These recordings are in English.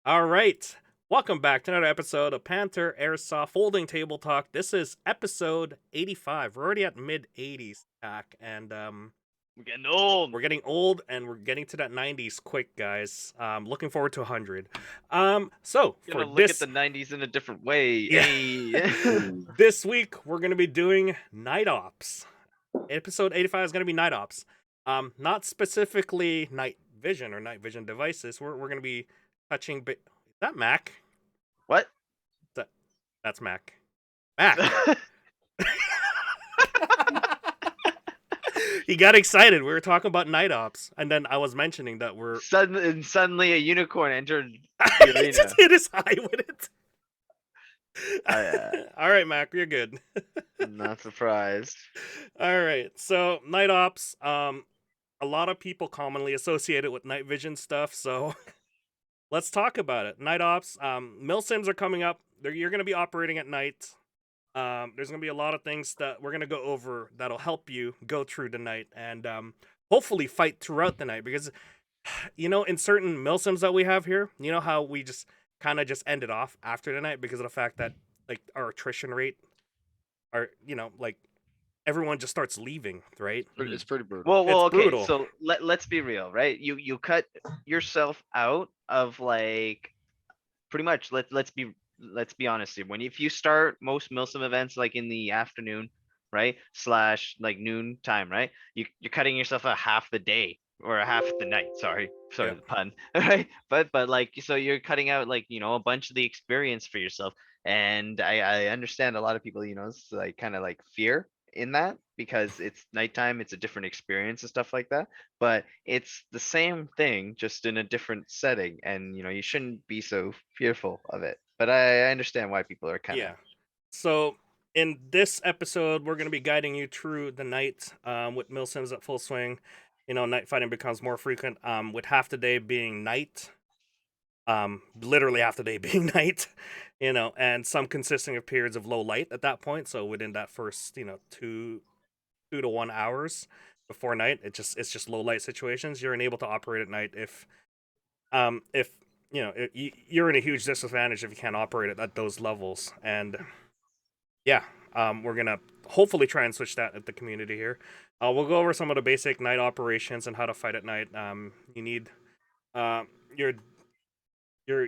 All right. Welcome back to another episode of Panther Airsoft Folding Table Talk. This is episode 85. We're already at mid 80s back, and We're getting old. we're getting old and we're getting to that 90s quick, guys. Looking forward to 100. So for Gonna look at this the '90s in a different way. Yeah. Hey. this week we're gonna be doing night ops. Episode 85 is gonna be night ops. Not specifically night vision or night vision devices. We're gonna be touching is that Mac? What? That's Mac. Mac. He got excited. We were talking about night ops, and then I was mentioning that we're Suddenly a unicorn entered the he arena. just hit his eye with it. I, All right, Mac, you're good. I'm not surprised. All right, so night ops. A lot of people commonly associate it with night vision stuff. So let's talk about it. Night ops. Mil sims are coming up. You're going to be operating at night. There's going to be a lot of things that we're going to go over that'll help you go through the night and hopefully fight throughout the night. Because, in certain mil sims that we have here, you know how we just kind of just ended off after the night because of the fact that like our attrition rate are, like everyone just starts leaving, right? It's pretty brutal. Well, It's okay. brutal. So let's be real, right? You cut yourself out of like pretty much. Let's be honest here. If you start most Milsim events like in the afternoon, right, slash like noon time, right? You're cutting yourself a half the day or a half the night. Sorry Yeah. the pun, right? But like so you're cutting out like a bunch of the experience for yourself. And I understand a lot of people, it's like kind of like fear in that because it's nighttime, it's a different experience and stuff like that. But it's the same thing, just in a different setting, and you shouldn't be so fearful of it. But I understand why people are kind of Yeah. So in this episode, we're going to be guiding you through the night with mil sims at full swing. Night fighting becomes more frequent with half the day being night. Literally half the day being night. And some consisting of periods of low light at that point. So within that first, 2 to 1 hours before night, it's just low light situations. You're unable to operate at night if you're in a huge disadvantage if you can't operate it at those levels. And yeah, we're gonna hopefully try and switch that at the community here. We'll go over some of the basic night operations and how to fight at night. You need your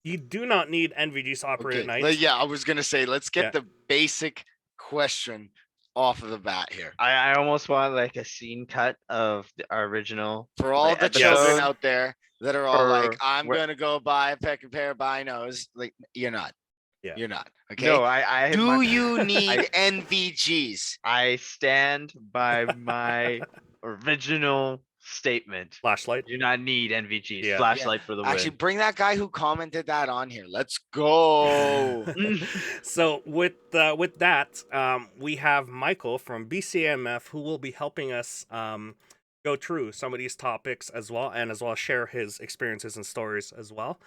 you do not need NVGs to operate at night. Yeah, I was gonna say let's get Yeah. the basic question off of the bat here. I almost want like a scene cut of our original For all like, the episode. children out there that are all like, For I'm where- gonna go buy a pair of binos. Like, you're not. Yeah. You're not. Okay. No, I Do you need NVGs? I stand by my original statement. Flashlight. Do not need NVGs. Yeah. Flashlight for the Actually, bring that guy who commented that on here. Let's go. win. So with that, we have Michael from BCAMF who will be helping us go through some of these topics as well, and as well share his experiences and stories as well.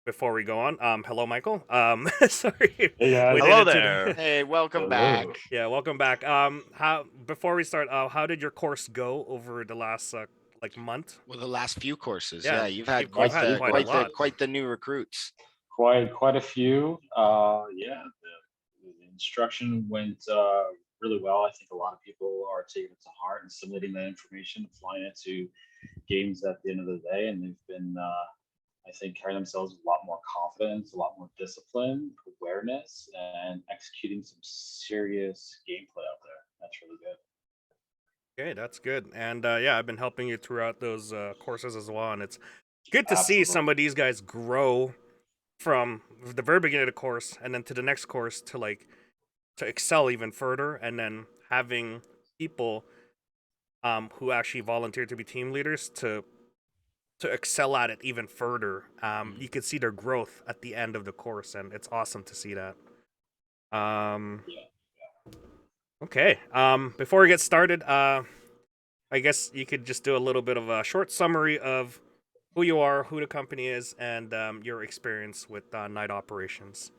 Before we go on, hello, Michael. Sorry. Hey guys. Hello didn't do there. that. Hey, welcome Hello. back. Yeah, welcome back. How before we start, how did your course go over the last month? Well, the last few courses. Yeah, Yeah, you've had you've quite had the quite a lot. quite the new recruits. Quite a few. Yeah, the instruction went really well. I think a lot of people are taking it to heart and submitting that information, applying it to games at the end of the day, and they've been, I think, carrying themselves with a lot more confidence, a lot more discipline, awareness, and executing some serious gameplay out there. That's really good. Okay, that's good. And yeah, I've been helping you throughout those courses as well, and it's good to see Absolutely. some of these guys grow from the very beginning of the course and then to the next course to excel even further, and then having people who actually volunteer to be team leaders to excel at it even further. You can see their growth at the end of the course, and it's awesome to see that. Okay. Before we get started, I guess you could just do a little bit of a short summary of who you are, who the company is, and your experience with night operations.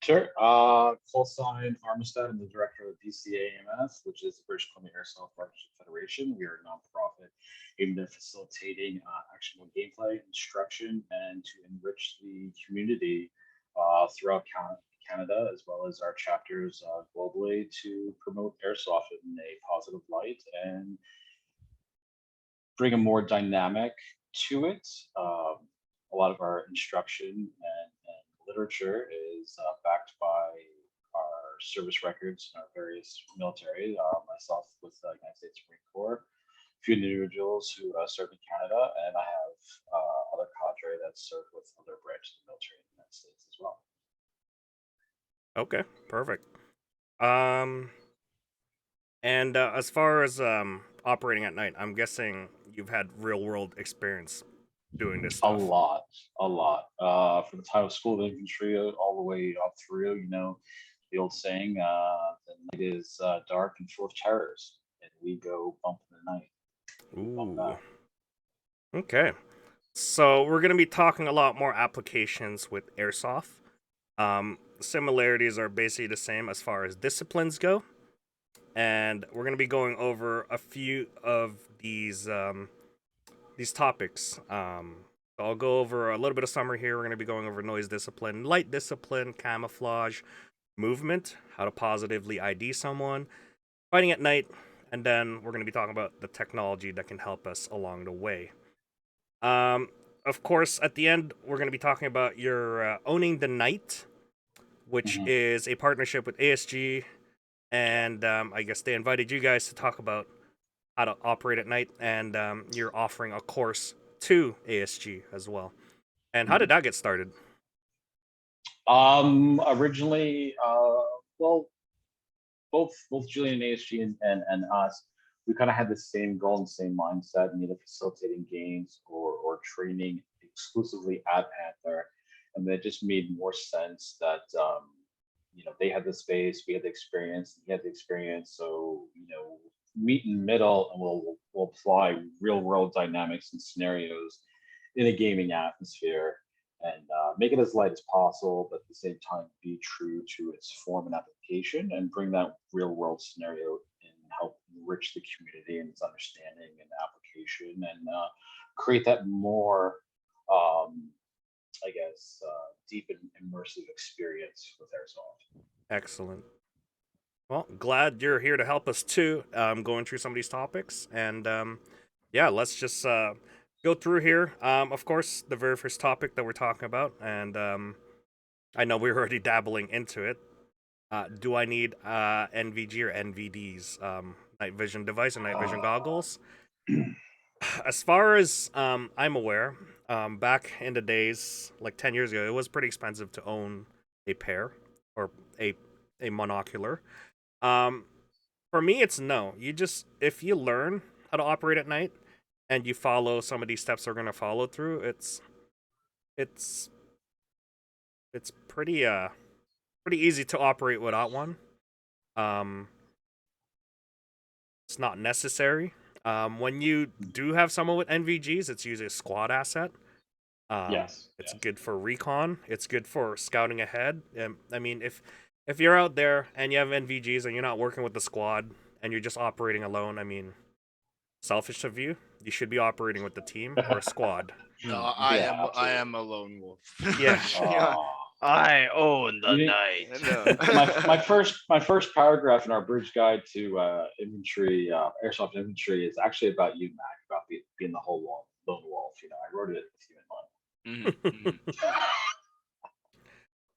Sure. Call sign Armistead. I'm the director of BCAMF, which is the British Columbia Airsoft Partnership Federation. We are a nonprofit aimed at facilitating actionable gameplay, instruction, and to enrich the community throughout Canada, as well as our chapters globally to promote airsoft in a positive light and bring a more dynamic to it. A lot of our instruction and literature is backed by our service records in our various military. Myself with the United States Marine Corps, a few individuals who served in Canada, and I have other cadre that served with other branches of the military in the United States as well. Okay, perfect. Um, and as far as operating at night, I'm guessing you've had real world experience doing this A stuff. lot, a lot. From the time of School of Infantry all the way up through, the old saying, the night is dark and full of terrors, and we go bump in the night. We bump Ooh. out. Okay. So we're gonna be talking a lot more applications with airsoft. Similarities are basically the same as far as disciplines go, and we're gonna be going over a few of these topics. So I'll go over a little bit of summary here. We're gonna be going over noise discipline, light discipline, camouflage, movement, how to positively ID someone, fighting at night, and then we're gonna be talking about the technology that can help us along the way. Um, of course, at the end, we're going to be talking about your Owning the Night, which Mhm. is a partnership with ASG. And I guess they invited you guys to talk about how to operate at night. And you're offering a course to ASG as well. And how did that get started? Originally, well, both Julian and ASG and us, we kind of had the same goal and same mindset, either facilitating games or training exclusively at Panther, and that just made more sense that they had the space, we had the experience, he had the experience, so meet in the middle, and we'll apply real world dynamics and scenarios in a gaming atmosphere and make it as light as possible, but at the same time be true to its form and application and bring that real world scenario and help enrich the community and its understanding and application and create that more, I guess, deep and immersive experience with Airsoft. Excellent. Well, glad you're here to help us too, going through some of these topics. And yeah, let's just go through here. Of course, the very first topic that we're talking about, and I know we're already dabbling into it. Do I need NVG or NVDs, night vision device and night vision goggles? As far as I'm aware, back in the days, like 10 years ago, it was pretty expensive to own a pair or a monocular. Um, for me, it's no. You just, if you learn how to operate at night and you follow some of these steps we're gonna follow through, it's it's pretty easy to operate without one. Um, it's not necessary. When you do have someone with NVGs, it's usually a squad asset. It's Yes. good for recon. It's good for scouting ahead. I mean, if you're out there and you have NVGs and you're not working with the squad and you're just operating alone, I mean, selfish of you, you should be operating with the team or a squad. No, Yeah, I absolutely. am a lone wolf. Yeah. Yeah. I own the You mean- night. No. my first paragraph in our bridge guide to infantry, airsoft infantry, is actually about you, Mac, about being the whole lone wolf. I wrote it with you in mind. Mhm.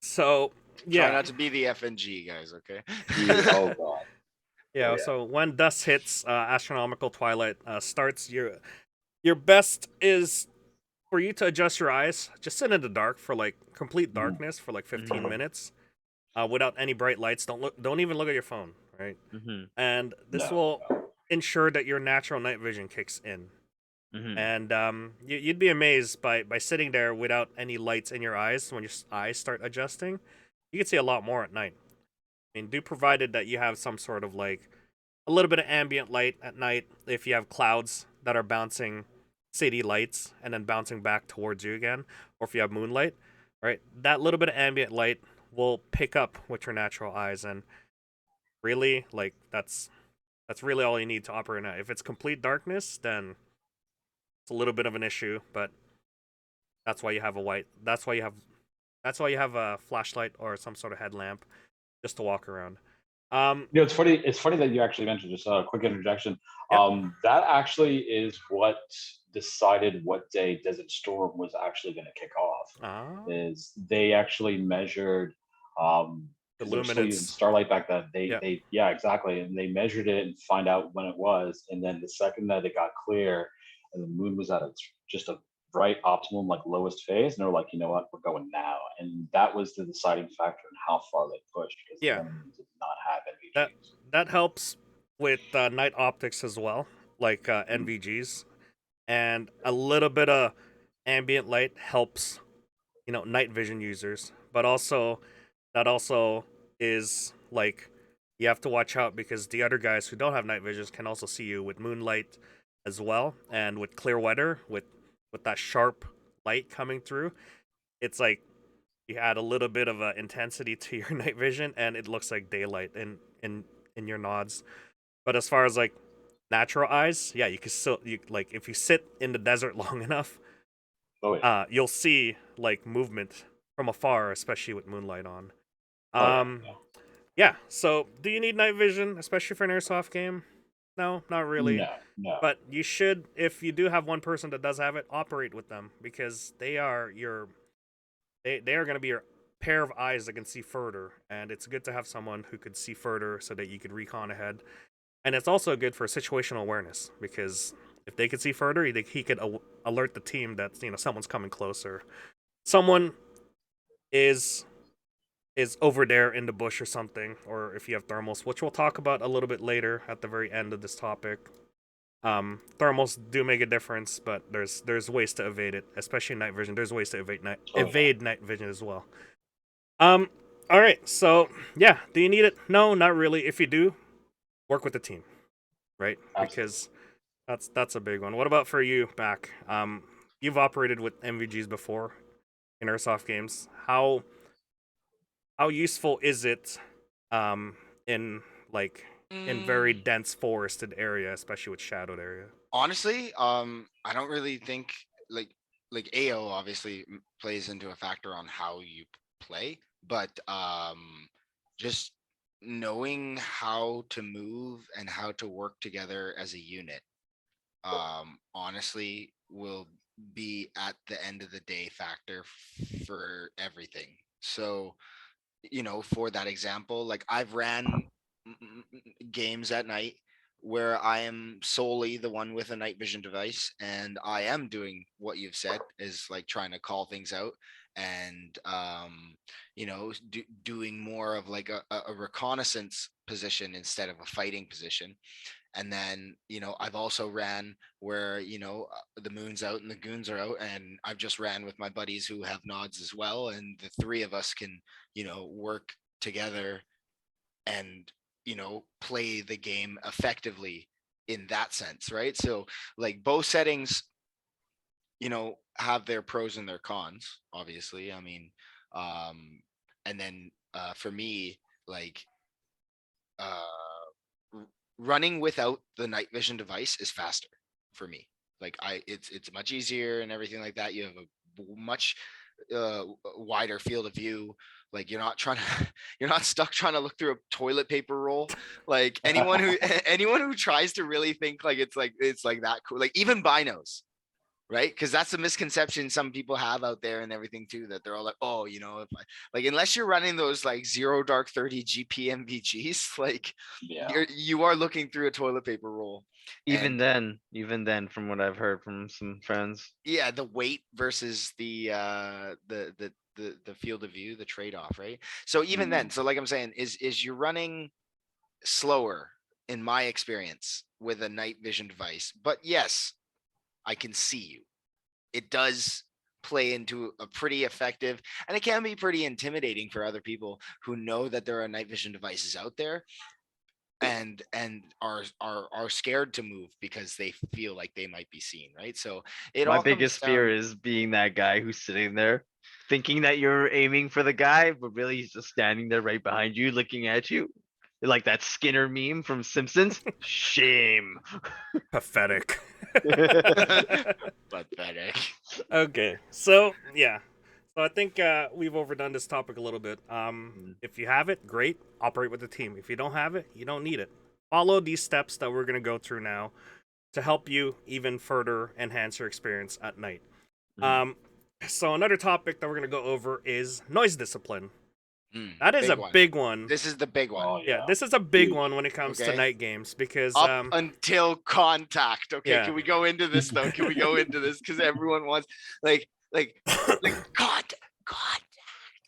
So Try yeah, not to be the FNG guys, okay? Oh god. yeah. Yeah. So when dusk hits, astronomical twilight starts. Your best is for you to adjust your eyes. Just sit in the dark for like complete darkness for like 15 minutes, without any bright lights. Don't even look at your phone, right? Mm-hmm. And this No. will ensure that your natural night vision kicks in. Mm-hmm. And you'd be amazed by sitting there without any lights in your eyes. When your eyes start adjusting, you can see a lot more at night. I mean, do provided that you have some sort of like a little bit of ambient light at night. If you have clouds that are bouncing city lights and then bouncing back towards you again, or if you have moonlight, right? That little bit of ambient light will pick up with your natural eyes, and really, like that's really all you need to operate at. If it's complete darkness, then it's a little bit of an issue, but that's why you have a white. That's why you have a flashlight or some sort of headlamp just to walk around. It's funny. It's funny that you actually mentioned, just a quick interjection. Yep. That actually is what decided what day Desert Storm was actually going to kick off. Is they actually measured, The because they were still using luminance. starlight back then. Yeah. Yeah, exactly, and they measured it and find out when it was, and then the second that it got clear, and the moon was at just a bright optimum, like lowest phase, and they're like, you know what, we're going now, and that was the deciding factor in how far they pushed, because Yeah. the other moons did not have That NVGs. that helps with night optics as well, like NVGs, and a little bit of ambient light helps, night vision users. But also, that also is like you have to watch out because the other guys who don't have night visions can also see you with moonlight as well, and with clear weather, with that sharp light coming through. It's like you add a little bit of intensity to your night vision, and it looks like daylight in your nods. But as far as like natural eyes, yeah, you can still like if you sit in the desert long enough, Oh yeah. you'll see like movement from afar, especially with moonlight on. Oh yeah. Um, yeah. So, do you need night vision, especially for an airsoft game? No, not really. No. But you should, if you do have one person that does have it, operate with them because they are going to be your pair of eyes that can see further, and it's good to have someone who could see further so that you could recon ahead. And it's also good for situational awareness because if they could see further, he could alert the team that someone's coming closer. Someone is over there in the bush or something, or if you have thermals, which we'll talk about a little bit later at the very end of this topic. Thermals do make a difference, but there's ways to evade it, especially night vision. There's ways to evade night vision as well. Um, all right, so yeah, do you need it? No, not really. If you do, work with the team, right? Absolutely. Because that's a big one. What about for you, Back? You've operated with MVGs before in airsoft games. How useful is it, um, in like in very dense forested area, especially with shadowed area? Honestly, I don't really think like AO obviously plays into a factor on how you play, but just knowing how to move and how to work together as a unit, honestly will be at the end of the day factor for everything. So, for that example, like I've ran games at night where I am solely the one with a night vision device, and I am doing what you've said is like trying to call things out and doing more of like a reconnaissance position instead of a fighting position. And then I've also ran where the moon's out and the goons are out, and I've just ran with my buddies who have nods as well, and the three of us can work together and play the game effectively in that sense, right? So like both settings have their pros and their cons, obviously. I mean, and then for me, like running without the night vision device is faster for me. Like it's much easier and everything like that. You have a much wider field of view. Like you're not stuck trying to look through a toilet paper roll. Like anyone who anyone who tries to really think like it's like that cool, like even binos, right? Because that's a misconception some people have out there and everything too, that they're all like, oh, if like unless you're running those like 0 dark 30 GP MVGs, like Yeah. you are looking through a toilet paper roll. Even then, from what I've heard from some friends. Yeah, the weight versus the field of view, the trade-off, right? So even then, so like I'm saying, is you're running slower in my experience with a night vision device, but yes, I can see you. It does play into a pretty effective, and it can be pretty intimidating for other people who know that there are night vision devices out there. and are scared to move because they feel like they might be seen, right? So it My all comes biggest fear down. is being that guy who's sitting there thinking that you're aiming for the guy, but really he's just standing there right behind you, looking at you. Like that Skinner meme from Simpsons. Shame. Pathetic. Pathetic. Okay, so yeah, so I think we've overdone this topic a little bit. Mm. If you have it, great. Operate with the team. If you don't have it, you don't need it. Follow these steps that we're gonna go through now to help you even further enhance your experience at night. Mhm. Um, so another topic that we're gonna go over is noise discipline. Mm, That is big a one. big one. This is the big one. Oh Yeah, yeah. this is a big Huge. one when it comes to Okay. night games because Up until contact. Okay, Yeah. can we go into this though? Can we go into this? Because everyone wants like contact.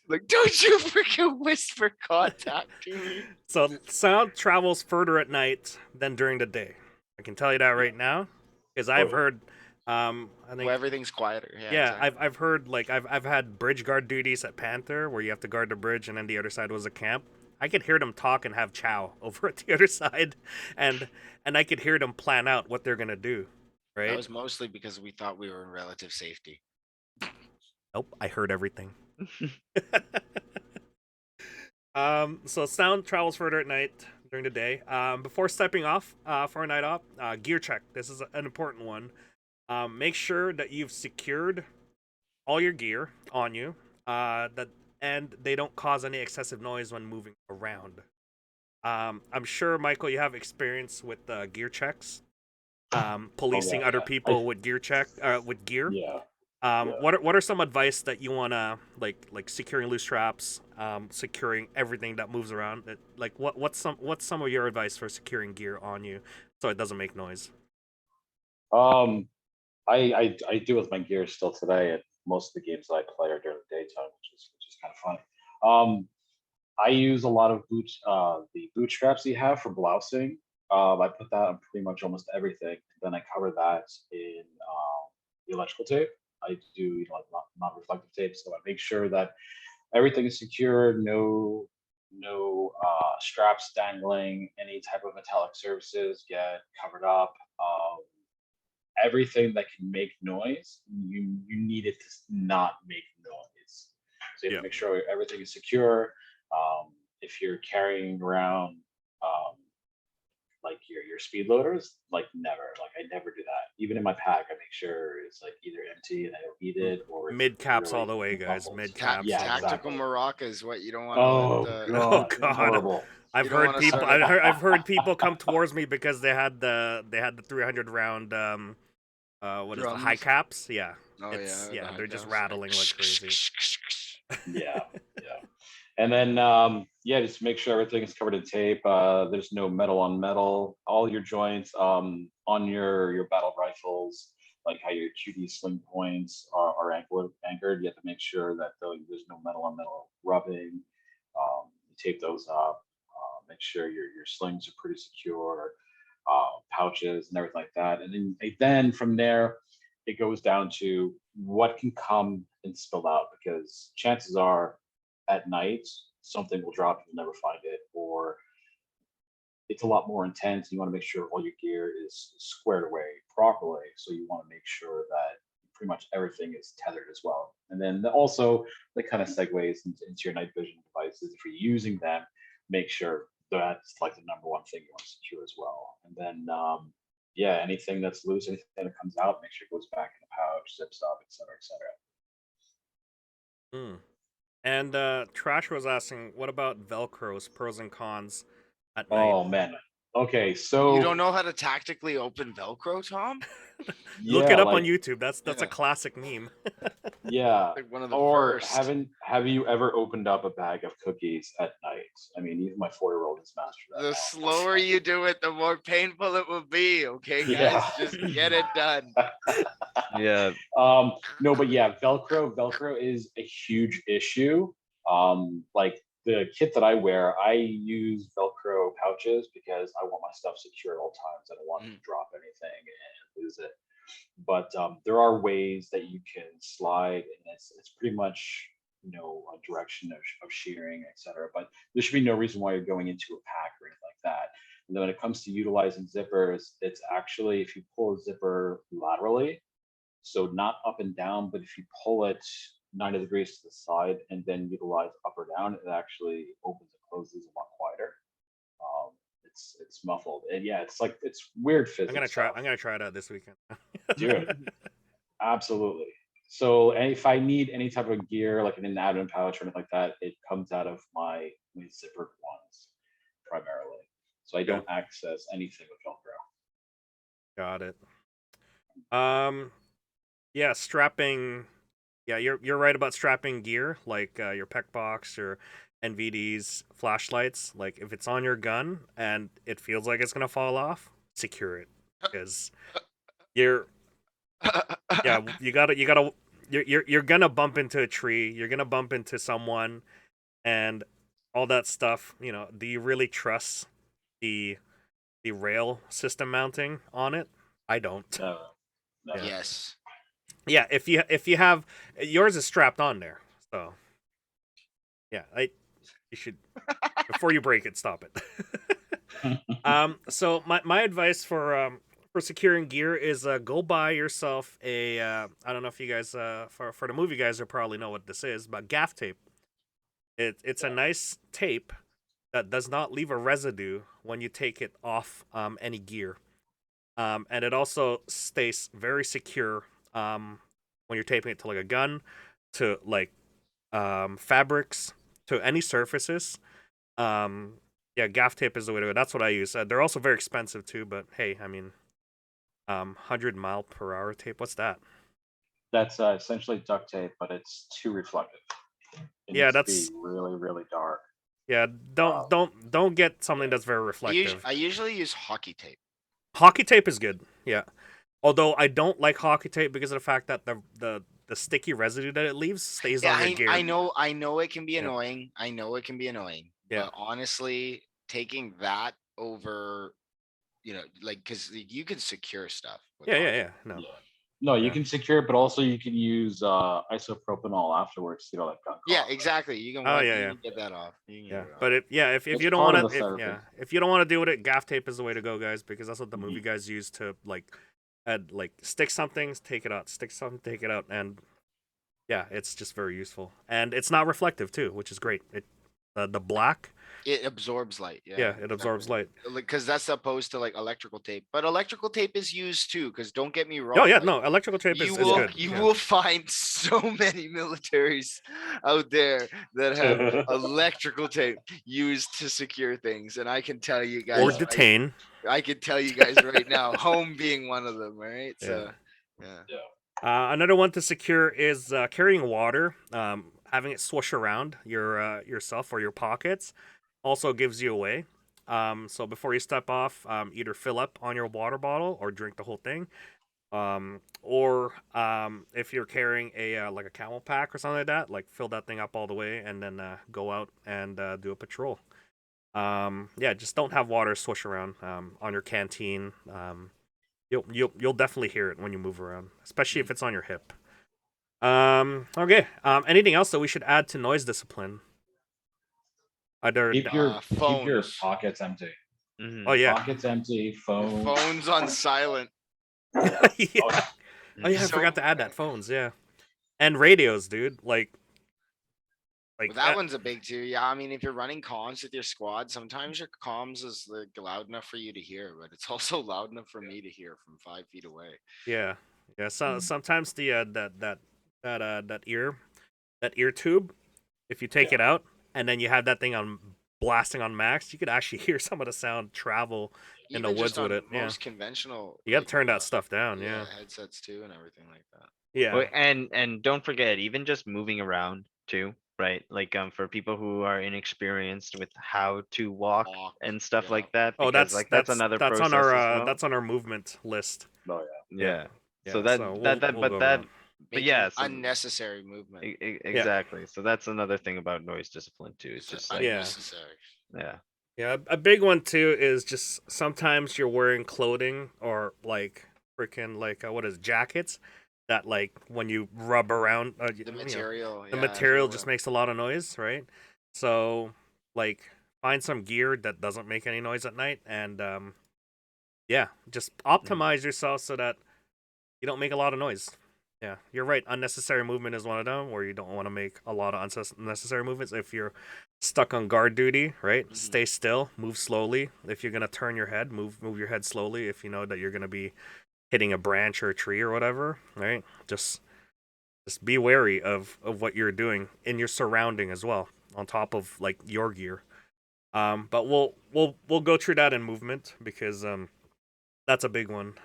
Like, don't you freaking whisper contact to me. so sound travels further at night than during the day. I can tell you that right now because I've yeah. heard. I Well, think everything's quieter. Yeah, yeah, exactly. I've heard like I've had bridge guard duties at Panther where you have to guard the bridge and then the other side was a camp. I could hear them talk and have chow over at the other side, and I could hear them plan out what they're gonna do. That Right? was mostly because we thought we were in relative safety. Nope, I heard everything. So sound travels further at night during the day. Before stepping off for a night off, gear check. This is an important one. Make sure that you've secured all your gear on you. That and they don't cause any excessive noise when moving around. I'm sure Michael, you have experience with gear checks. Policing other yeah. people with with gear. Yeah. What are some advice that you wanna like securing loose straps, securing everything that moves around? Like what's some of your advice for securing gear on you so it doesn't make noise? Um, I do with my gear still today at most of the games that I play are during the daytime, which is kind of funny. I use a lot of the bootstraps you have for blousing. I put that on pretty much almost everything. Then I cover that in the electrical tape. I do like non-reflective tape, so I make sure that everything is secure. No straps dangling. Any type of metallic surfaces get covered up. Everything that can make noise, you need it to not make noise. So you have Yeah. to make sure everything is secure. If you're carrying around um, like your speed loaders, like never, like I never do that. Even in my pack, I make sure it's like either empty and I don't need it, or it's Mid caps all really the way, guys. muffled. Mid Ta- caps Yeah, all the way. tactical exactly. maracas, what you don't want to let Oh the Oh god, God, horrible. I've You don't heard wanna people. start I've a- heard, I've heard people come towards me because they had the 300 round what is the high drums. caps? Yeah, Oh it's yeah, the high they're just caps. rattling like crazy. Yeah, yeah. And then yeah, just make sure everything is covered in tape. There's no metal on metal. All your joints on your battle rifles, like how your QD sling points are anchored. You have to make sure that there's no metal on metal rubbing. You tape those up. Make sure your slings are pretty secure. Pouches and everything like that. And then from there, it goes down to what can come and spill out, because chances are at night something will drop, you'll never find it, or it's a lot more intense. You want to make sure all your gear is squared away properly. So you want to make sure that pretty much everything is tethered as well. And then also that kind of segues into your night vision devices. If you're using them, make sure that's like the number one thing you want to secure as well. And then yeah, anything that's loose, anything that comes out, make sure it goes back in the pouch, zips up, etc., etc. Hmm. And Trash was asking, what about Velcro's pros and cons at night? Oh man. Okay, You so don't know how to tactically open Velcro, Tom? Look yeah, it up on like YouTube. That's a Yeah. classic meme. yeah. Like one of the Or first. have you ever opened up a bag of cookies at night? I mean, even my 4-year-old is mastered that The now. slower you do it, the more painful it will be. Okay, guys, Yeah. just get it done. Yeah. No, but yeah, Velcro is a huge issue. Like the kit that I wear, I use Velcro pouches because I want my stuff secure at all times. I don't want to drop anything and lose it. But there are ways that you can slide, and it's pretty much a direction of shearing, etc. But there should be no reason why you're going into a pack or anything like that. And then when it comes to utilizing zippers, it's actually if you pull a zipper laterally, so not up and down, but if you pull it 90 degrees to the side and then utilize up or down, it actually opens and closes a lot quieter. It's muffled, and yeah, it's like it's weird physics. I'm gonna try it out this weekend. Do it. Absolutely. So if I need any type of gear, like an abdomen pouch or anything like that, it comes out of my zippered ones primarily. So I don't access anything with Velcro. Got it. Yeah, strapping. Yeah, you're right about strapping gear, like your PEC box, your NVDs, flashlights. Like if it's on your gun and it feels like it's gonna fall off, secure it, because you're yeah you're gonna bump into a tree, you're gonna bump into someone, and all that stuff. You know, do you really trust the rail system mounting on it? I don't. No. Yeah. Yes. Yeah, if you have yours is strapped on there, so yeah, you should before you break it, stop it. So my advice for securing gear is go buy yourself a I don't know if you guys for the movie guys will probably know what this is, but gaff tape. It's a nice tape that does not leave a residue when you take it off any gear. And it also stays very secure when you're taping it to like a gun, to like fabrics, to any surfaces. Yeah, gaff tape is the way to go. That's what I use. They're also very expensive too, but hey, I mean, 100 mile per hour tape. What's that? That's essentially duct tape, but it's too reflective. It Yeah, needs to that's be really, really dark. yeah. Don't get something that's very reflective. I usually use hockey tape. Hockey tape is good. Yeah, although I don't like hockey tape because of the fact that the sticky residue that it leaves stays Yeah, on your gear. I know it can be Yeah. annoying. I know it can be annoying. Yeah. But honestly, taking that over, like, because you can secure stuff. With hockey. Yeah. No. Yeah. No, you Yeah. can secure it, but also you can use isopropanol afterwards to get all that gunk Yeah, off. exactly. You can, Oh, you yeah. can get that off. You can get Yeah, it off. but if It's you don't part want of the to, therapy. if you don't want to deal with it, gaff tape is the way to go, guys, because that's what the movie Mhm. guys use to like stick something, take it out, stick something, take it out, and yeah, it's just very useful, and it's not reflective too, which is great. It the black, It absorbs light. yeah, it absorbs light. Because that's opposed to like electrical tape. But electrical tape is used too. Because don't get me wrong. Oh yeah, like, no, electrical tape is good. You Yeah. will find so many militaries out there that have electrical tape used to secure things, and I can tell you guys, or detain. I can tell you guys right now, home being one of them. All right, so yeah. Another one to secure is carrying water. Having it swoosh around your yourself or your pockets also gives you away. So before you step off, either fill up on your water bottle or drink the whole thing. Or if you're carrying a like a camel pack or something like that, like fill that thing up all the way and then go out and do a patrol. Yeah, just don't have water swish around on your canteen. You'll definitely hear it when you move around, especially if it's on your hip. Okay. Anything else that we should add to noise discipline? Either Keep your Phones. pockets empty. Mhm. oh yeah, Pockets empty. Phones. Phones on silent. yeah. Oh, Oh yeah, I So- forgot to add that. Phones, yeah, and radios, dude. Like Well, that one's a big too. Yeah, I mean, if you're running comms with your squad, sometimes your comms is like loud enough for you to hear, but it's also loud enough for me to hear from 5 feet away. yeah. So sometimes the that ear tube, if you take it out and then you have that thing on blasting on max, you could actually hear some of the sound travel in the Even woods just with on it. Yeah, most conventional. you got to like, turn that stuff down. Yeah, headsets too, and everything like that. yeah. Well, and don't forget, even just moving around too, right? Like for people who are inexperienced with how to walk Walk, and stuff yeah. like that, Oh, because that's like that's another that's process on our as well. that's on our movement list. no, Yeah. Yeah, So that so that we'll but go over that that. but Making yeah, so unnecessary movement. exactly. So that's another thing about noise discipline too. It's just like Yeah. Unnecessary. yeah. Yeah, a big one too is just sometimes you're wearing clothing or like freaking like what is it, jackets that like when you rub around The material. the material just makes a lot of noise, right? So like find some gear that doesn't make any noise at night, and yeah, just Mm. optimize yourself so that you don't make a lot of noise. Yeah, you're right. Unnecessary movement is one of them, where you don't want to make a lot of unnecessary movements. If you're stuck on guard duty, right? Mhm. Stay still, move slowly. If you're gonna turn your head, move your head slowly. If you know that you're gonna be hitting a branch or a tree or whatever, right? Just be wary of what you're doing in your surrounding as well, on top of like your gear. But we'll go through that in movement because that's a big one.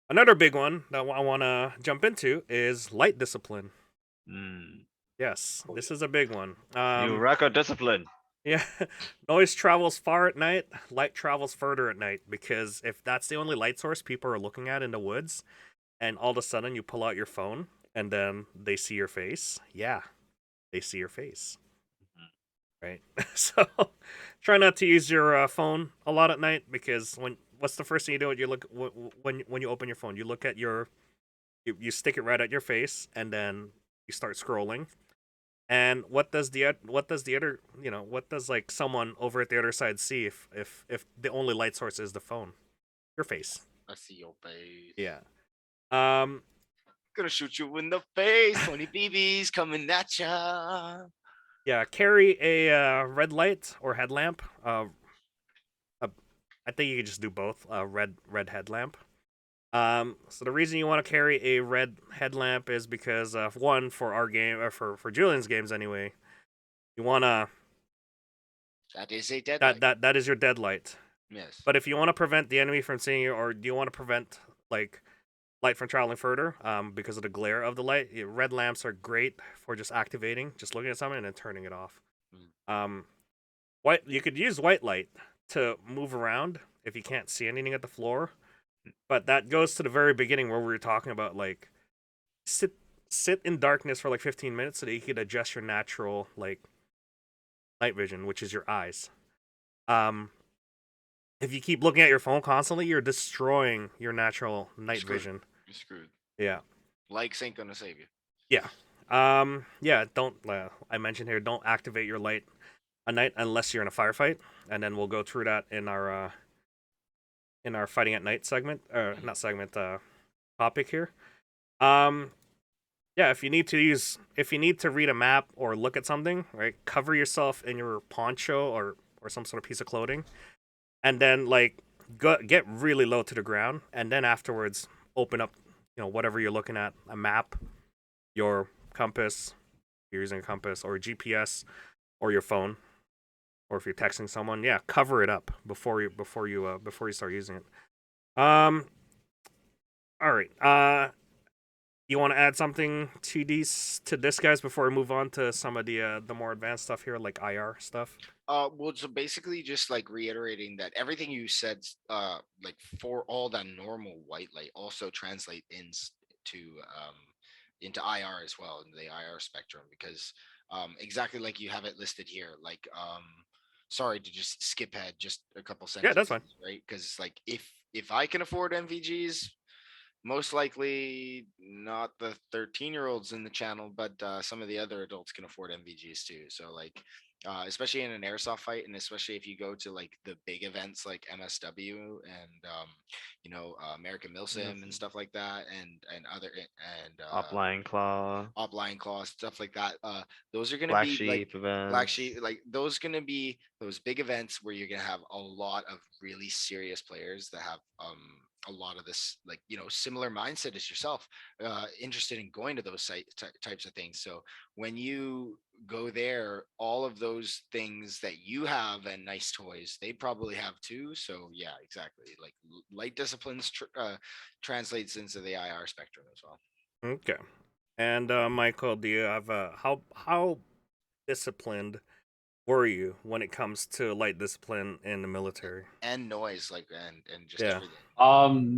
Another big one that I want to jump into is light discipline. Mm. Yes, Oh, this yeah. is a big one. You rock our discipline. Yeah, noise travels far at night, light travels further at night, because if that's the only light source people are looking at in the woods, and all of a sudden you pull out your phone and then they see your face, yeah, they see your face, right? So try not to use your phone a lot at night, because what's the first thing you do when you look when you open your phone? You look at you stick it right at your face, and then you start scrolling. And what does the other, what does like someone over at the other side see if the only light source is the phone? Your face. I see your face. Yeah. Um Gonna shoot you in the face. 20 BBs coming at ya. yeah, carry a red light or headlamp. Uh, I think you could just do both. Red headlamp. So the reason you want to carry a red headlamp is because one, for our game, or for Julian's games anyway, you wanna That is a dead that light. that that is your dead light. Yes. But if you want to prevent the enemy from seeing you, or do you want to prevent like light from traveling further, because of the glare of the light, red lamps are great for just activating, just looking at something and then turning it off. Mm. White, you could use white light to move around if you can't see anything at the floor, but that goes to the very beginning where we were talking about like sit sit in darkness for like 15 minutes so that you could adjust your natural like night vision, which is your eyes. Um, if you keep looking at your phone constantly, you're destroying your natural You're night screwed. vision. You're screwed. Yeah. Likes ain't gonna save you. Yeah. Yeah, don't I mentioned here, don't activate your light at night unless you're in a firefight, and then we'll go through that in our fighting at night segment, not segment, topic here. Um yeah, if you need to read a map or look at something, right? Cover yourself in your poncho or some sort of piece of clothing, and then like get really low to the ground, and then afterwards open up, whatever you're looking at, a map, your compass, you're using a compass or a GPS, or your phone, or if you're texting someone, yeah, cover it up before you start using it. All right. You want to add something to this, guys, before we move on to some of the more advanced stuff here, like IR stuff? Well, so basically, just like reiterating that everything you said, like for all that normal white light, also translate into IR as well, in the IR spectrum, because exactly like you have it listed here, like sorry to just skip ahead just a couple Yeah, that's sentences, fine. right? Because like if I can afford MVGs, most likely not the 13-year-olds in the channel, but some of the other adults can afford MVGs too. So like, especially in an airsoft fight, and especially if you go to like the big events like MSW and American Milsim and stuff like that, and other and Upline claw, Offline claws, stuff like that. Those are gonna black be like sheep black events. sheep, like those gonna be those big events where you're gonna have a lot of really serious players that have a lot of this, like similar mindset as yourself, interested in going to those types of things. So when you go there, all of those things that you have and nice toys, they probably have too. So yeah, exactly. Like light disciplines translates into the IR spectrum as well. Okay. And Michael, do you have how disciplined were you when it comes to light discipline in the military? And noise, like and just Yeah. everything.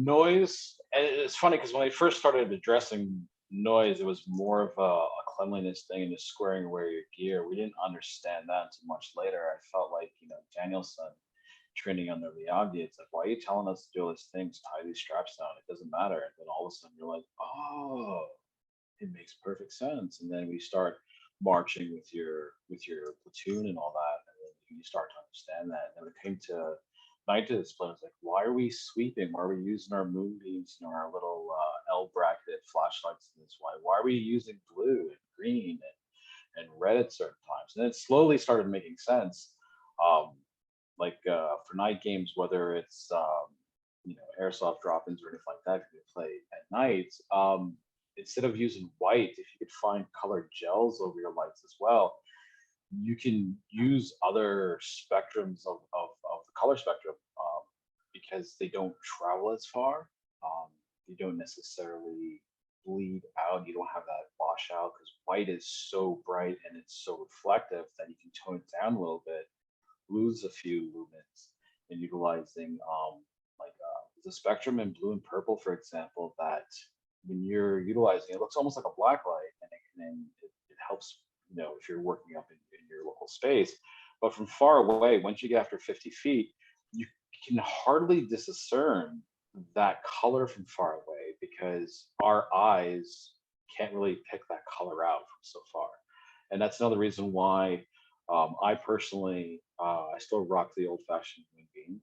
Noise. And it's funny because when I first started addressing noise, it was more of a cleanliness thing and just squaring away your gear. We didn't understand that until much later. I felt like, Danielson training under Miyagi. It's like, why are you telling us to do all these things? Tie these straps down. It doesn't matter. And then all of a sudden you're like, oh, it makes perfect sense. And then we start marching with your platoon and all that. And then you start to understand that. And when it came to night display, I was like, why are we sweeping? Why are we using our moonbeams, our little L bracketed flashlights in this way? Why are we using blue and green and red at certain times? And it slowly started making sense. Um, for night games, whether it's airsoft drop-ins or anything like that, if you play at night, instead of using white, if you could find colored gels over your lights as well, you can use other spectrums of the color spectrum, because they don't travel as far. You don't necessarily bleed out. You don't have that washout because white is so bright and it's so reflective that you can tone it down a little bit, lose a few lumens, and utilizing the spectrum in blue and purple, for example, that when you're utilizing it, it looks almost like a black light, and it helps, if you're working up in your local space. But from far away, once you get after 50 feet, you can hardly discern that color from far away because our eyes can't really pick that color out from so far. And that's another reason why I personally, I still rock the old-fashioned moonbeam,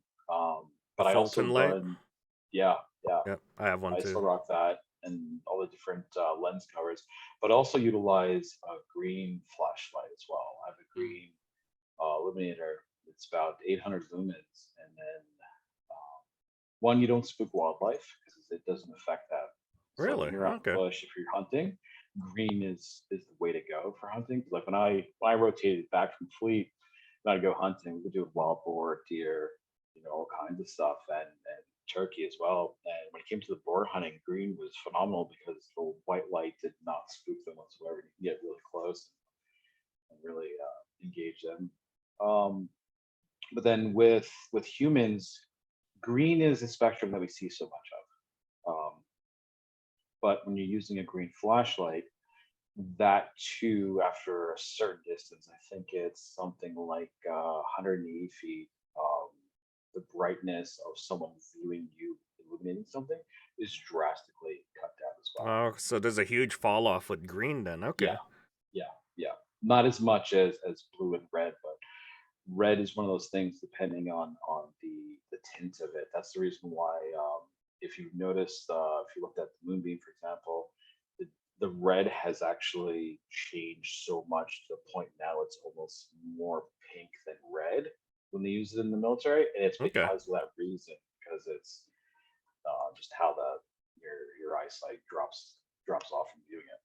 but I also Fulton light. run, yeah, yeah, Yep, I have one I too. still rock that and all the different lens covers, but also utilize a green flashlight as well. I have a green illuminator. It's about 800 lumens, and then one, you don't spook wildlife because it doesn't affect that. So Really? when you're out in Okay. the bush, if you're hunting, green is the way to go for hunting. Like when I rotated back from Fleet, and I'd go hunting, we would do wild boar, deer, all kinds of stuff, and turkey as well. And when it came to the boar hunting, green was phenomenal because the white light did not spook them whatsoever. You can get really close and really engage them. Um, but then with humans, green is a spectrum that we see so much of. But when you're using a green flashlight, that too, after a certain distance, I think it's something like 180 feet, the brightness of someone viewing you illuminating something is drastically cut down as well. Oh, so there's a huge fall off with green then. Okay. Yeah, yeah, yeah. Not as much as blue and red, but red is one of those things depending on the tint of it. That's the reason why, if you've noticed, if you looked at the moonbeam, for example, the red has actually changed so much to the point now it's almost more pink than red when they use it in the military, and it's Okay. because of that reason, because it's just how your eyesight drops off from viewing it.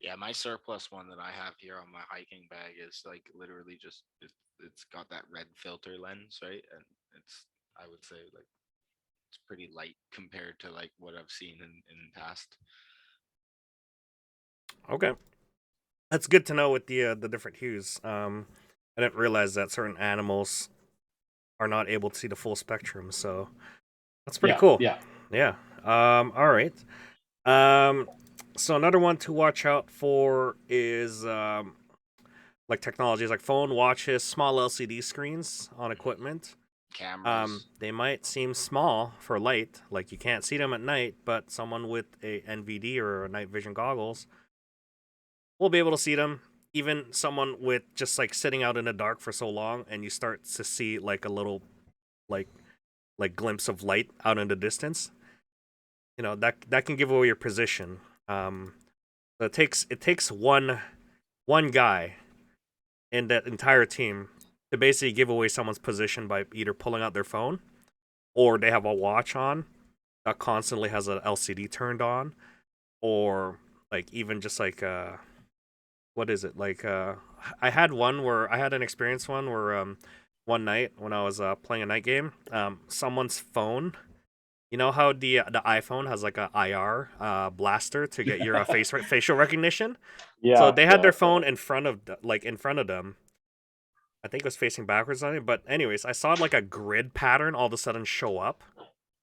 Yeah, my surplus one that I have here on my hiking bag is like literally just it's got that red filter lens, right? And it's, I would say, like it's pretty light compared to like what I've seen in past. Okay. That's good to know with the different hues. I didn't realize that certain animals are not able to see the full spectrum, so that's pretty Yeah, cool. yeah. Yeah. All right. Um, so another one to watch out for is like technologies like phone, watches, small LCD screens on equipment. Cameras. They might seem small for light, like you can't see them at night, but someone with a NVD or a night vision goggles will be able to see them. Even someone with just like sitting out in the dark for so long, and you start to see like a little like glimpse of light out in the distance. That can give away your position. So it takes one guy in that entire team to basically give away someone's position by either pulling out their phone or they have a watch on that constantly has an LCD turned on, or like even just like what is it like I had an experience where one night when I was playing a night game, someone's phone, you know how the iPhone has like a IR blaster to get your facial recognition. So Yeah, they had yeah, their phone in front of in front of them. I think it was facing backwards on it, but anyways, I saw like a grid pattern all of a sudden show up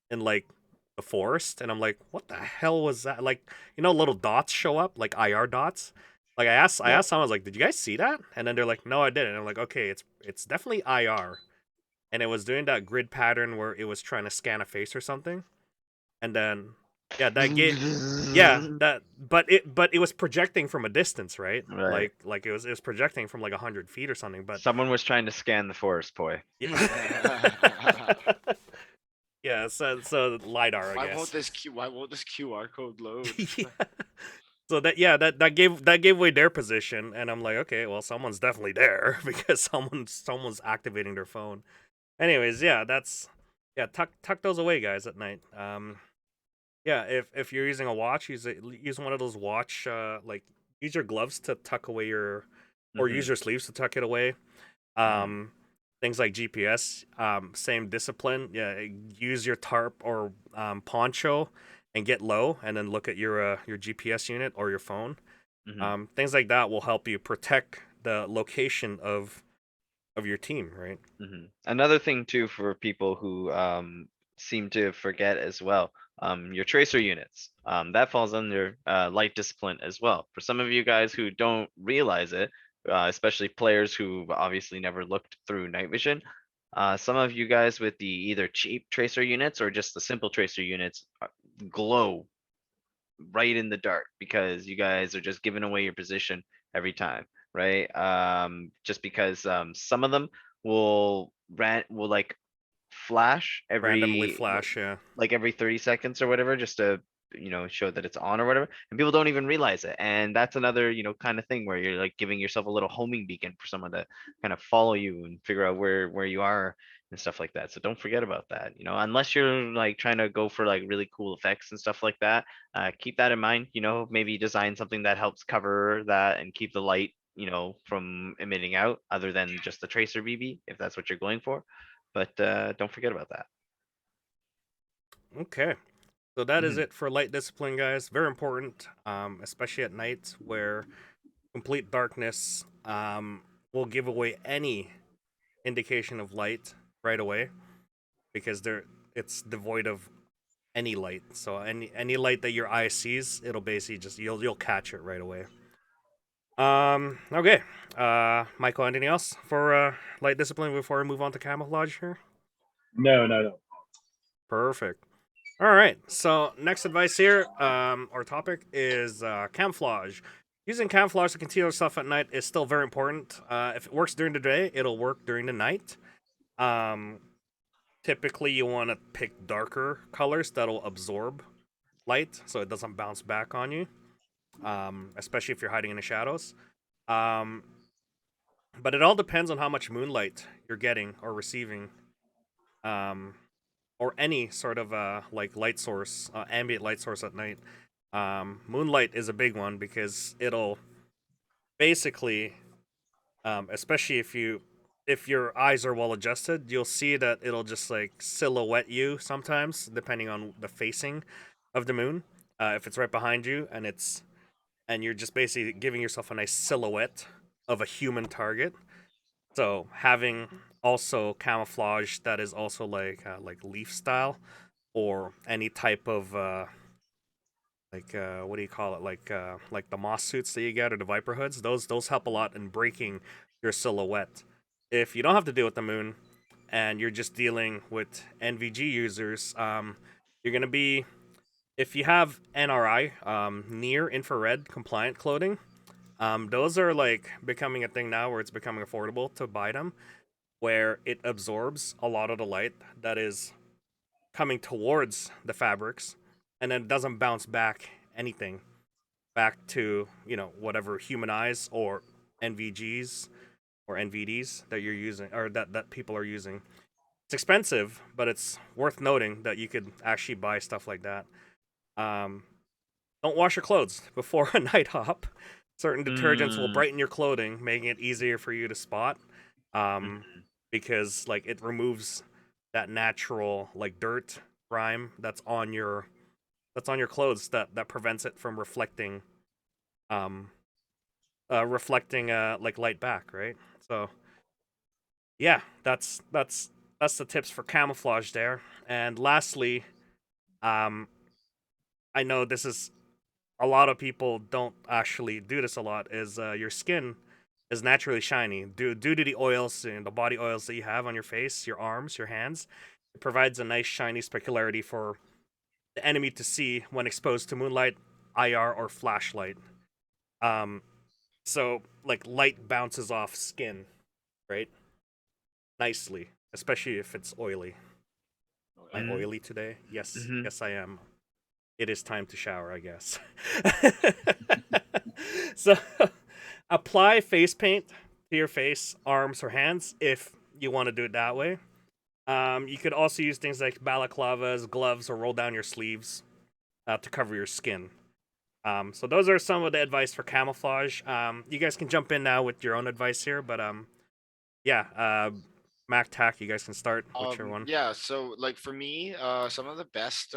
in like the forest, and I'm like, what the hell was that? Like, little dots show up, like IR dots. Like I yeah. asked someone, I was like, did you guys see that? And then they're like, no, I didn't. And I'm like, okay, it's definitely IR, and it was doing that grid pattern where it was trying to scan a face or something, and then Yeah, that gave. Yeah, that. But it was projecting from a distance, right? Right. Like it was projecting from like 100 feet or something. But Someone was trying to scan the forest, boy. yeah. Yeah, so lidar, I Why won't guess. this QR code load? Yeah. So that gave away their position, and I'm like, okay, well, someone's definitely there because someone's activating their phone. Anyways, yeah, tuck those away, guys, at night. Yeah, if you're using a watch, use one of those watch like use your gloves to tuck away or use Mhm. your sleeves to tuck it away. Mhm. Things like GPS, same discipline. Yeah, use your tarp or poncho and get low, and then look at your GPS unit or your phone. Mhm. Things like that will help you protect the location of your team, right? Another thing too for people who seem to forget as well, your tracer units. That falls under light discipline as well. For some of you guys who don't realize it, especially players who obviously never looked through night vision, some of you guys with the either cheap tracer units or just the simple tracer units glow right in the dark because you guys are just giving away your position every time, right? Just because some of them will like flash Randomly every flash, yeah. like every 30 seconds or whatever, just to show that it's on or whatever, and people don't even realize it. And that's another kind of thing where you're like giving yourself a little homing beacon for someone to kind of follow you and figure out where you are and stuff like that. So don't forget about that, unless you're like trying to go for like really cool effects and stuff like that. Keep that in mind, maybe design something that helps cover that and keep the light from emitting out, other than just the tracer BB, if that's what you're going for. But don't forget about that. Okay. So that is Mhm. it for light discipline, guys. Very important, especially at night where complete darkness will give away any indication of light right away because it's devoid of any light. So any light that your eye sees, it'll basically just you'll catch it right away. Okay. Michael, anything else for light discipline before we move on to camouflage here? No. Perfect. All right. So next advice here, or topic is camouflage. Using camouflage to conceal yourself at night is still very important. If it works during the day, it'll work during the night. Um, Typically, you want to pick darker colors that'll absorb light, so it doesn't bounce back on you. Especially if you're hiding in the shadows. Um, but it all depends on how much moonlight you're getting or receiving. Um, or any sort of like light source, ambient light source at night. Moonlight is a big one because it'll basically, especially if your eyes are well adjusted, you'll see that it'll just like silhouette you sometimes, depending on the facing of the moon. If it's right behind you and you're just basically giving yourself a nice silhouette of a human target. So having also camouflage that is also like leaf style or any type of what do you call it, like the moss suits that you get or the viper hoods, those help a lot in breaking your silhouette. If you don't have to deal with the moon and you're just dealing with NVG users, you're gonna be, if you have NRI, near infrared compliant clothing, those are like becoming a thing now where it's becoming affordable to buy them, where it absorbs a lot of the light that is coming towards the fabrics, and then it doesn't bounce back anything back to whatever human eyes or NVGs or NVDs that you're using or that people are using. It's expensive, but it's worth noting that you could actually buy stuff like that. Um, don't wash your clothes before a night hop. Certain detergents will Mm, brighten your clothing, making it easier for you to spot. Um, mhm. because like it removes that natural like dirt, grime that's on your clothes that prevents it from um reflecting like light back, right? So yeah, that's the tips for camouflage there. And lastly, um I know this is a lot of people don't actually do this a lot, is your skin is naturally shiny due to the oils and the body oils that you have on your face, your arms, your hands. It provides a nice shiny specularity for the enemy to see when exposed to moonlight, IR, or flashlight. Um, so like light bounces off skin, right? Nicely, especially if it's oily. Am I Mhm. oily today? Yes, Mhm. yes I am. It is time to shower, I guess. So apply face paint to your face, arms, or hands if you want to do it that way. You could also use things like balaclavas, gloves, or roll down your sleeves to cover your skin. So those are some of the advice for camouflage. You guys can jump in now with your own advice here, but yeah, Mac Tac, you guys can start whichever one. Yeah, so like for me, some of the best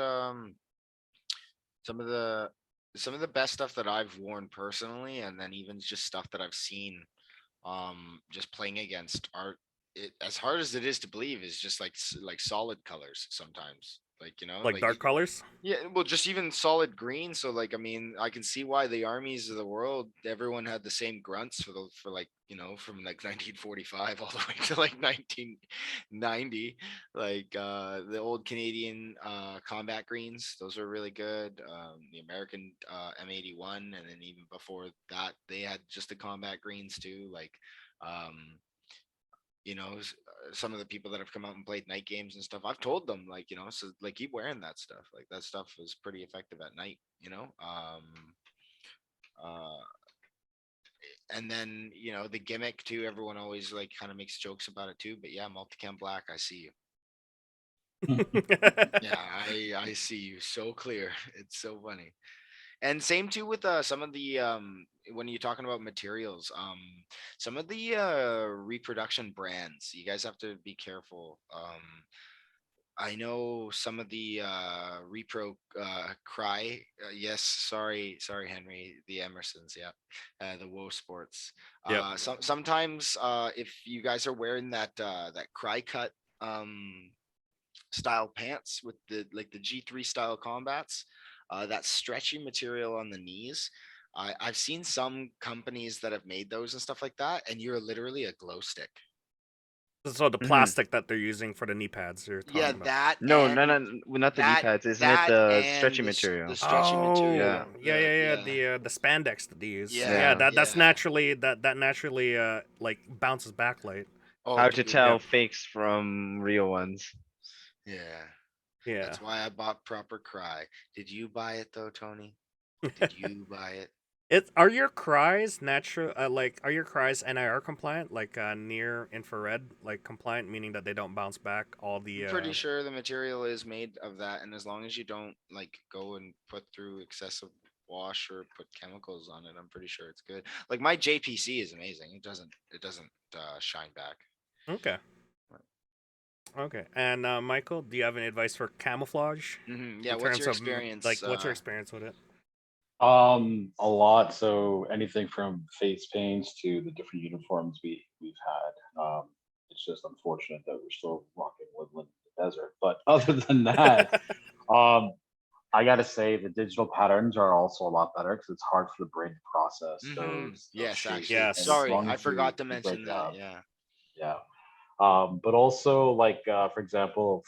some of the some of the best stuff that I've worn personally, and then even just stuff that I've seen just playing against are, it as hard as it is to believe, is just like like solid colors sometimes. Like, Like like dark colors. yeah, well, just even solid green. So like, I mean, I can see why the armies of the world, everyone had the same grunts for like, from like 1945 all the way to like 1990. Like the old Canadian combat greens, those were really good. The American M81, and then even before that, they had just the combat greens too. Like, um, some of the people that have come out and played night games and stuff, I've told them, like, so like, keep wearing that stuff. Like, that stuff is pretty effective at night. Uh and then, the gimmick too, everyone always like kind of makes jokes about it too, but yeah, multicam black, I see you. Yeah, I see you so clear. It's so funny. And same too with some of the when you're talking about materials, some of the reproduction brands, you guys have to be careful. I know some of the repro cry. Yes, sorry, Henry. The Emersons, yeah, the Woe Sports. Yep. Sometimes if you guys are wearing that cry cut style pants with the like the G3 style combats, that stretchy material on the knees. I've seen some companies that have made those and stuff like that, and you're literally a glow stick. So the Mhm. plastic that they're using for the knee pads you're Yeah, talking about. that No, no, and no, well, not the knee that pads. Isn't it that the and stretchy the material? stretchy Oh, Yeah. material. yeah, yeah, yeah. Yeah, The spandex that they use. Yeah, yeah, Yeah. that's yeah. naturally that naturally like bounces back light. Oh, How to dude. Yeah, tell fakes from real ones. Yeah. yeah. That's why I bought Proper Cry. Did you buy it though, Tony? Did you buy it? It are your cries natural? Like, are your cries NIR compliant? Like near infrared, like compliant, meaning that they don't bounce back all I'm the. pretty sure the material is made of that, and as long as you don't like go and put through excessive wash or put chemicals on it, I'm pretty sure it's good. Like my JPC is amazing. It doesn't shine back. Okay, okay. And Michael, do you have any advice for camouflage Yeah, in what's terms your of experience? like what's your experience with it? A lot. So anything from face paints to the different uniforms we've had. It's just unfortunate that we're still rocking woodland in the desert. But other than that, um, I gotta say the digital patterns are also a lot better because it's hard for the brain to process those Yes, shapes. actually. And as Yes. Sorry, long I as you forgot to break mention it that. up, Yeah. yeah. But also like for example,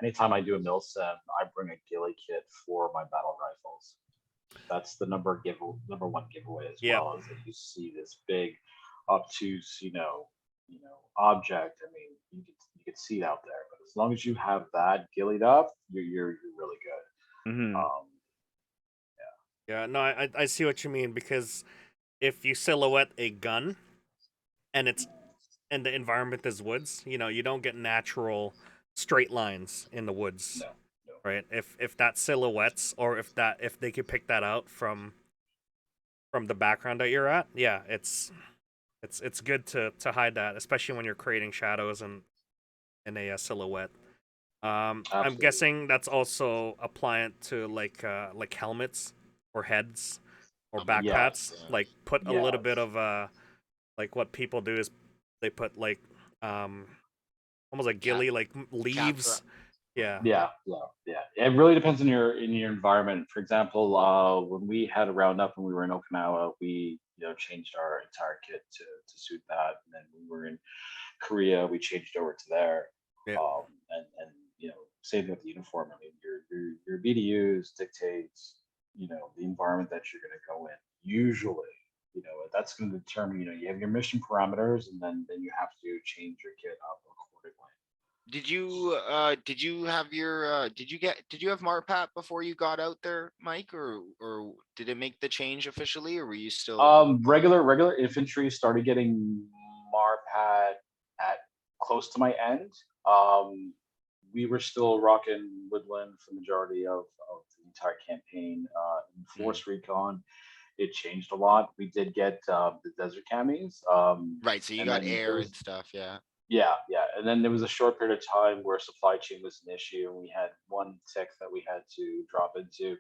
anytime I do a mil sim, I bring a ghillie kit for my battle rifles. That's the number one giveaway as Yep. well, is that you see this big obtuse, object. I mean, you can see it out there, but as long as you have that gillied up, you're really good. Mhm. Yeah. No, I see what you mean because if you silhouette a gun and it's and the environment is woods, you don't get natural straight lines in the woods, No, no. right? If that silhouettes or if they could pick that out from the background that you're at, yeah, it's good to hide that, especially when you're creating shadows and in a silhouette. I'm Absolutely. guessing that's also appliant to like helmets or heads or Oh my God. backpacks. Yes. Yeah. Like put a little bit Yes. of like what people do is they put like um almost like Cat gilly like cat leaves. Yeah. Yeah, yeah. It really depends on your environment. For example, when we had a roundup and we were in Okinawa, we changed our entire kit to suit that. And then when we were in Korea, we changed over to there. Yeah. And same with the uniform. I mean, your BDUs dictates, the environment that you're going to go in. Usually, that's going to determine. You have your mission parameters, and then you have to change your kit up accordingly. Did you have Marpat before you got out there, Mike, or did it make the change officially, or were you still Regular infantry started getting Marpat at close to my end. We were still rocking Woodland for the majority of the entire campaign. In Force Recon, it changed a lot. We did get the desert camis. right? So you and got then air and stuff, yeah. Yeah. And then there was a short period of time where supply chain was an issue, and we had one tech that we had to drop into.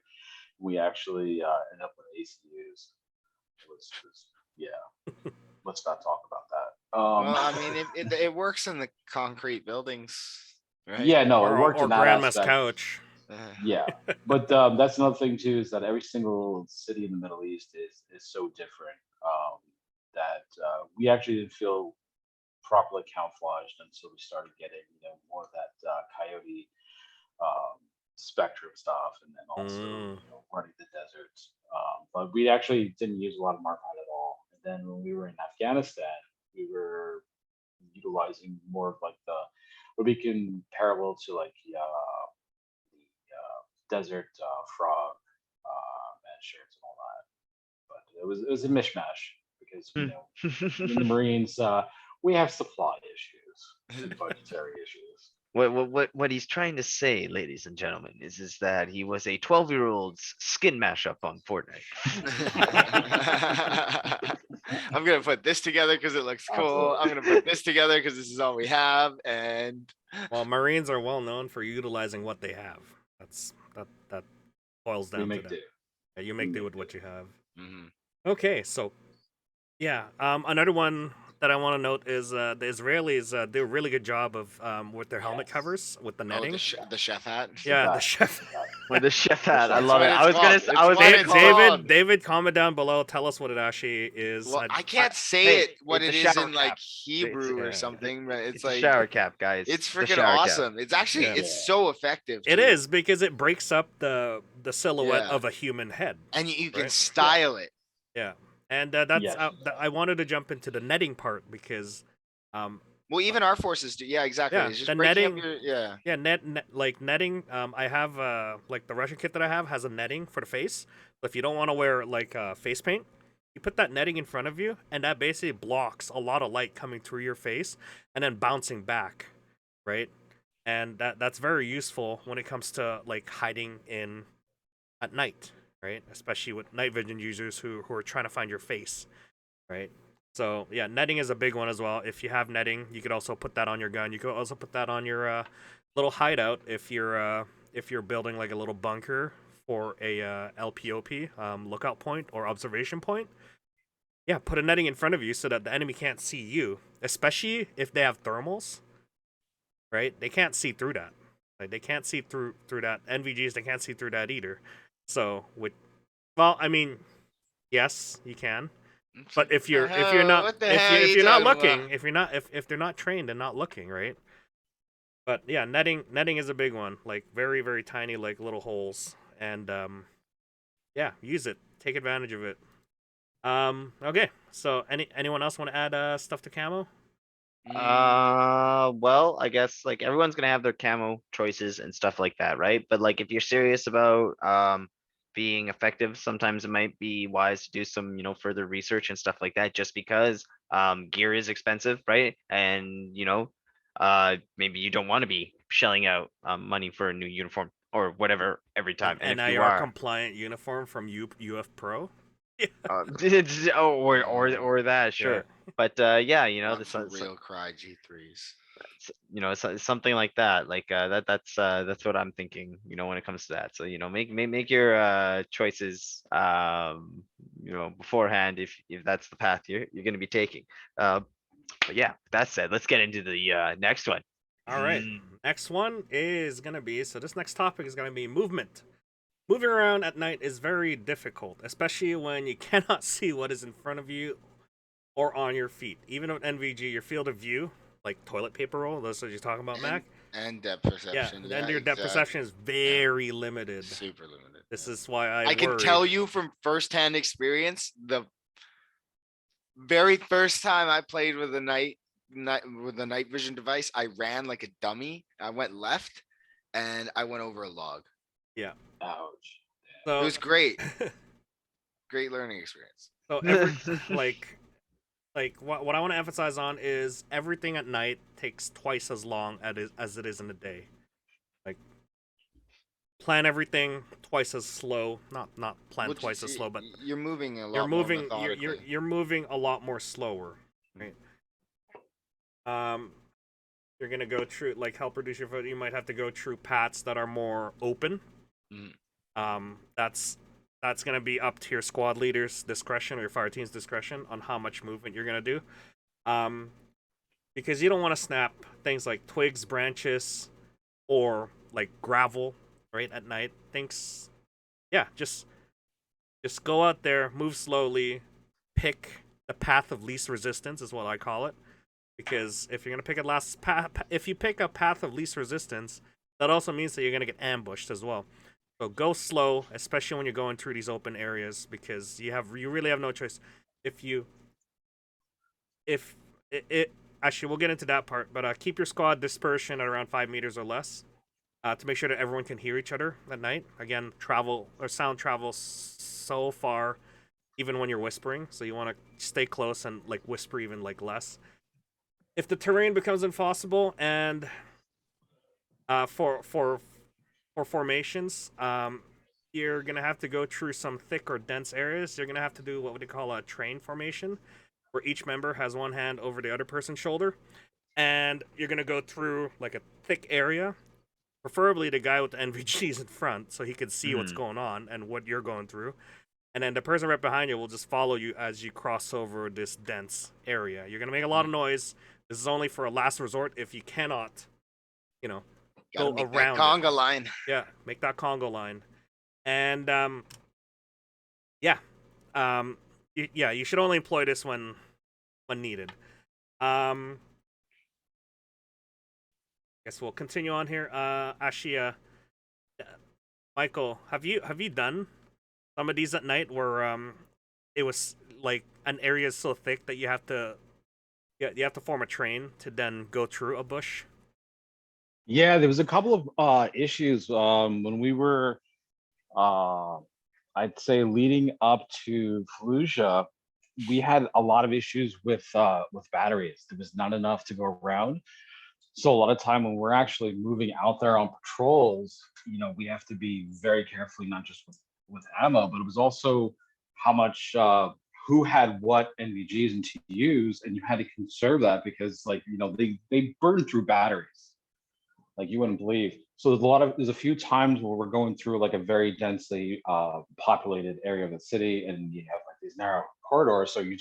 We actually ended up with ACUs. Yeah. Let's not talk about that. Well, I mean, it works in the concrete buildings, right? Yeah, no, it worked or in that grandma's aspect. couch. Yeah, but that's another thing too, is that every single city in the Middle East is so different, that we actually didn't feel properly camouflaged until we started getting more of that coyote spectrum stuff, and then also running the deserts. But we actually didn't use a lot of Marpine at all. And then when we were in Afghanistan, we were utilizing more of like the what we can parallel to like the desert frog man shirts and all that. But it was a mishmash because in the Marines we have supply issues and budgetary issues. What he's trying to say, ladies and gentlemen, is that he was a 12-year-old's skin mashup on Fortnite. I'm gonna put this together because it looks cool. Absolutely. I'm gonna put this together because this is all we have. And Well, Marines are well known for utilizing what they have. That boils We down to make that. do. Yeah, you make do with what you have. Mhm. Okay, so yeah, another one that I want to note is the Israelis do a really good job of with their helmet Yes. covers with the Oh, netting. the chef hat. Yeah, the That- chef. With the chef hat, I That's love what it. it's I was called. gonna, It's I was what gonna it's call called. David, comment down below. Tell us what it actually is. Well, I can't say hey, it what it's it a is shower in like cap. Hebrew or yeah. something, but it's It's like a shower cap, guys. it's a freaking shower cap. awesome. It's actually Yeah. it's so effective. It too. is because it breaks up the silhouette Yeah. of a human head. and you can Right. style it. Yeah, and that's Yes. I wanted to jump into the netting part because, Well, even our forces do. Yeah, exactly. Yeah, It's just the breaking netting- up your yeah, like netting. I have like the Russian kit that I have has a netting for the face. So if you don't want to wear like face paint, you put that netting in front of you, and that basically blocks a lot of light coming through your face and then bouncing back, right? And that's very useful when it comes to like hiding in at night, right? Especially with night vision users who are trying to find your face, right? So yeah, netting is a big one as well. If you have netting, you could also put that on your gun. You could also put that on your little hideout if you're building like a little bunker for a LPOP lookout point or observation point. Yeah, put a netting in front of you so that the enemy can't see you, especially if they have thermals, right? They can't see through that. Like they can't see through that. NVGs, they can't see through that either. So well, I mean, yes, you can. But if you're not What the hell are if you you're not talking looking, about? if they're not trained and not looking, right? But yeah, netting is a big one. Like very very tiny like little holes, and yeah, use it. Take advantage of it. Okay. So anyone else want to add stuff to camo? Well, I guess like everyone's gonna have their camo choices and stuff like that, right? But like if you're serious about being effective, sometimes it might be wise to do some, further research and stuff like that, just because gear is expensive, right? And maybe you don't want to be shelling out money for a new uniform or whatever every time. An And if you NIR are, compliant uniform from UF Pro. or that, sure. But yeah, Want for real cry G3s. it's something like that. Like that's what I'm thinking, when it comes to that. So, make your choices beforehand if that's the path you're gonna be taking. But yeah, that said, let's get into the next one. All right. Next one is gonna be this next topic is gonna be movement. Moving around at night is very difficult, especially when you cannot see what is in front of you or on your feet. Even with NVG, your field of view, like toilet paper roll, that's what you're talking about, Mac. And depth Yeah, perception. and Yeah, your depth perception exactly. is Yeah, very limited. super limited. This Yeah. is why I I can worry. tell you from firsthand experience, the very first time I played with a night vision device, I ran like a dummy. I went left, and I went over a log. Yeah. Ouch. It So was great, great learning experience. so every like what I want to emphasize on is everything at night takes twice as long as it is in the day. Like plan everything twice as slow. Not plan Which twice as slow, but you're moving a you're lot more moving methodically. you're moving a lot more slower, right? Um, you're gonna go through like help reduce your foot. You might have to go through paths that are more open. Mhm. That's gonna be up to your squad leader's discretion or your fire team's discretion on how much movement you're gonna do. Um, because you don't want to snap things like twigs, branches, or like gravel, right, at night. Things, yeah, just go out there, move slowly, pick the path of least resistance is what I call it. Because if you're gonna pick a if you pick a path of least resistance, that also means that you're gonna get ambushed as well. So go slow, especially when you're going through these open areas, because you really have no choice. If you if it actually we'll get into that part, but keep your squad dispersion at around 5 meters or less. To make sure that everyone can hear each other at night. Again, travel or sound travels so far, even when you're whispering. So you want to stay close and like whisper even like less. If the terrain becomes impossible, and for formations, you're gonna have to go through some thick or dense areas. You're gonna have to do what we call a train formation, where each member has one hand over the other person's shoulder, and you're gonna go through like a thick area. Preferably the guy with the NVGs in front, so he can see what's going on and what you're going through. And then the person right behind you will just follow you as you cross over this dense area. You're gonna make a lot of noise. This is only for a last resort if you cannot, you know, Gotta go make that around it. conga line. Yeah, make that Congo line. And yeah, yeah, you should only employ this when needed. Guess we'll continue on here. Ashia, Michael, have you done some of these at night where it was like an area is so thick that you have to form a train to then go through a bush? Yeah, there was a couple of issues when we were I'd say leading up to Fallujah. We had a lot of issues with batteries. There was not enough to go around. So a lot of time when we're actually moving out there on patrols, we have to be very carefully, not just with ammo, but it was also how much who had what NVGs and TUs, and you had to conserve that because they burn through batteries like you wouldn't believe. So there's a few times where we're going through like a very densely populated area of the city, and you have like these narrow corridors. So you're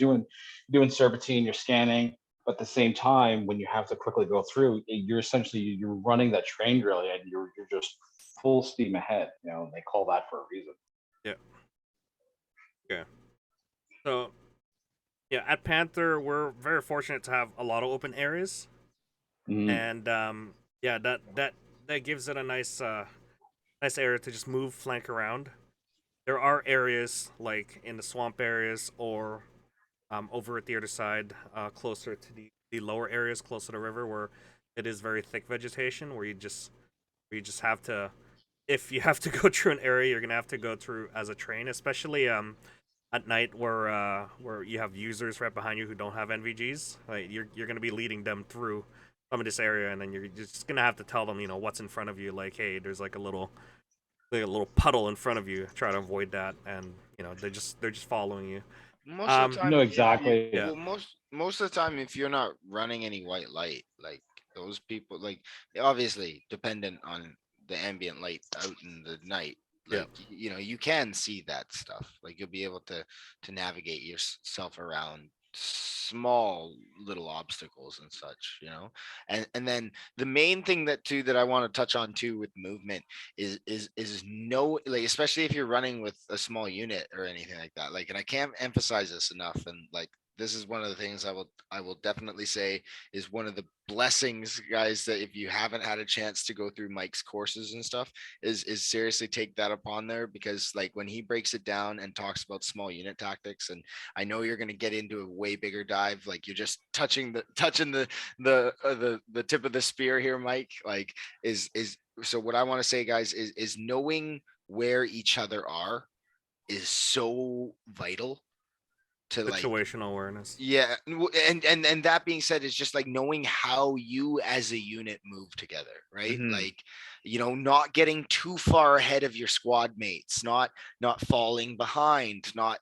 doing serpentine, you're scanning, but at the same time, when you have to quickly go through, you're running that train really, and you're just full steam ahead. They call that for a reason. Yeah. Okay. So yeah, at Panther, we're very fortunate to have a lot of open areas, and yeah, that gives it a nice area to just move, flank around. There are areas like in the swamp areas or over at the other side, closer to the lower areas, closer to the river, where it is very thick vegetation, where you just have to, if you have to go through an area, you're gonna have to go through as a train, especially at night where you have users right behind you who don't have NVGs. Like you're gonna be leading them through some of this area, and then you're just gonna have to tell them, what's in front of you. Like, hey, there's like a little puddle in front of you. Try to avoid that, and they're just following you. Most of the time, No, exactly. Yeah. well, most of the time, if you're not running any white light, like those people, like obviously dependent on the ambient light out in the night, Yeah. like you can see that stuff. Like you'll be able to navigate yourself around small little obstacles and such, and then the main thing that I want to touch on too with movement is no, like, especially if you're running with a small unit or anything like that, like, and I can't emphasize this enough, and like this is one of the things I will definitely say is one of the blessings, guys, that if you haven't had a chance to go through Mike's courses and stuff, is seriously take that upon there, because like when he breaks it down and talks about small unit tactics, and I know you're going to get into a way bigger dive, like you're just touching the tip of the spear here, Mike. Like is so what I want to say, guys, is knowing where each other are is so vital to like. Situational awareness. Yeah, and that being said, is just like knowing how you as a unit move together, right? Mhm. Like, not getting too far ahead of your squad mates, not falling behind, not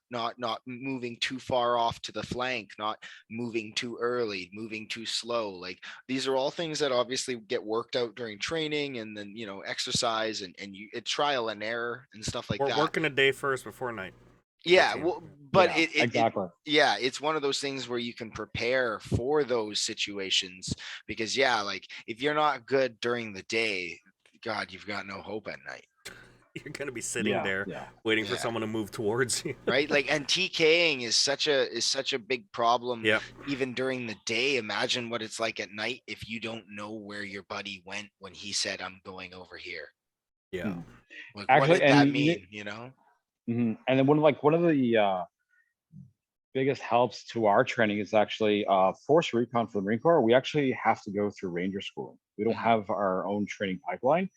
moving too far off to the flank, not moving too early, moving too slow. Like these are all things that obviously get worked out during training, and then exercise, and trial and error and stuff like We're that. working a day first before night. Yeah, routine. well, but Yeah, exactly. yeah, it's one of those things where you can prepare for those situations, because yeah, like if you're not good during the day, God, you've got no hope at night. You're gonna be sitting Yeah, there yeah. waiting for Yeah. someone to move towards you. Right, like, and TKing is such a big problem. Yep. Even during the day, imagine what it's like at night if you don't know where your buddy went when he said, I'm going over here. Yeah. Hmm. Like, Actually, what did and that you- mean? Mhm. And then one of the biggest helps to our training is actually force recon for the Marine Corps. We actually have to go through Ranger schooling. We don't Mhm. have our own training pipeline.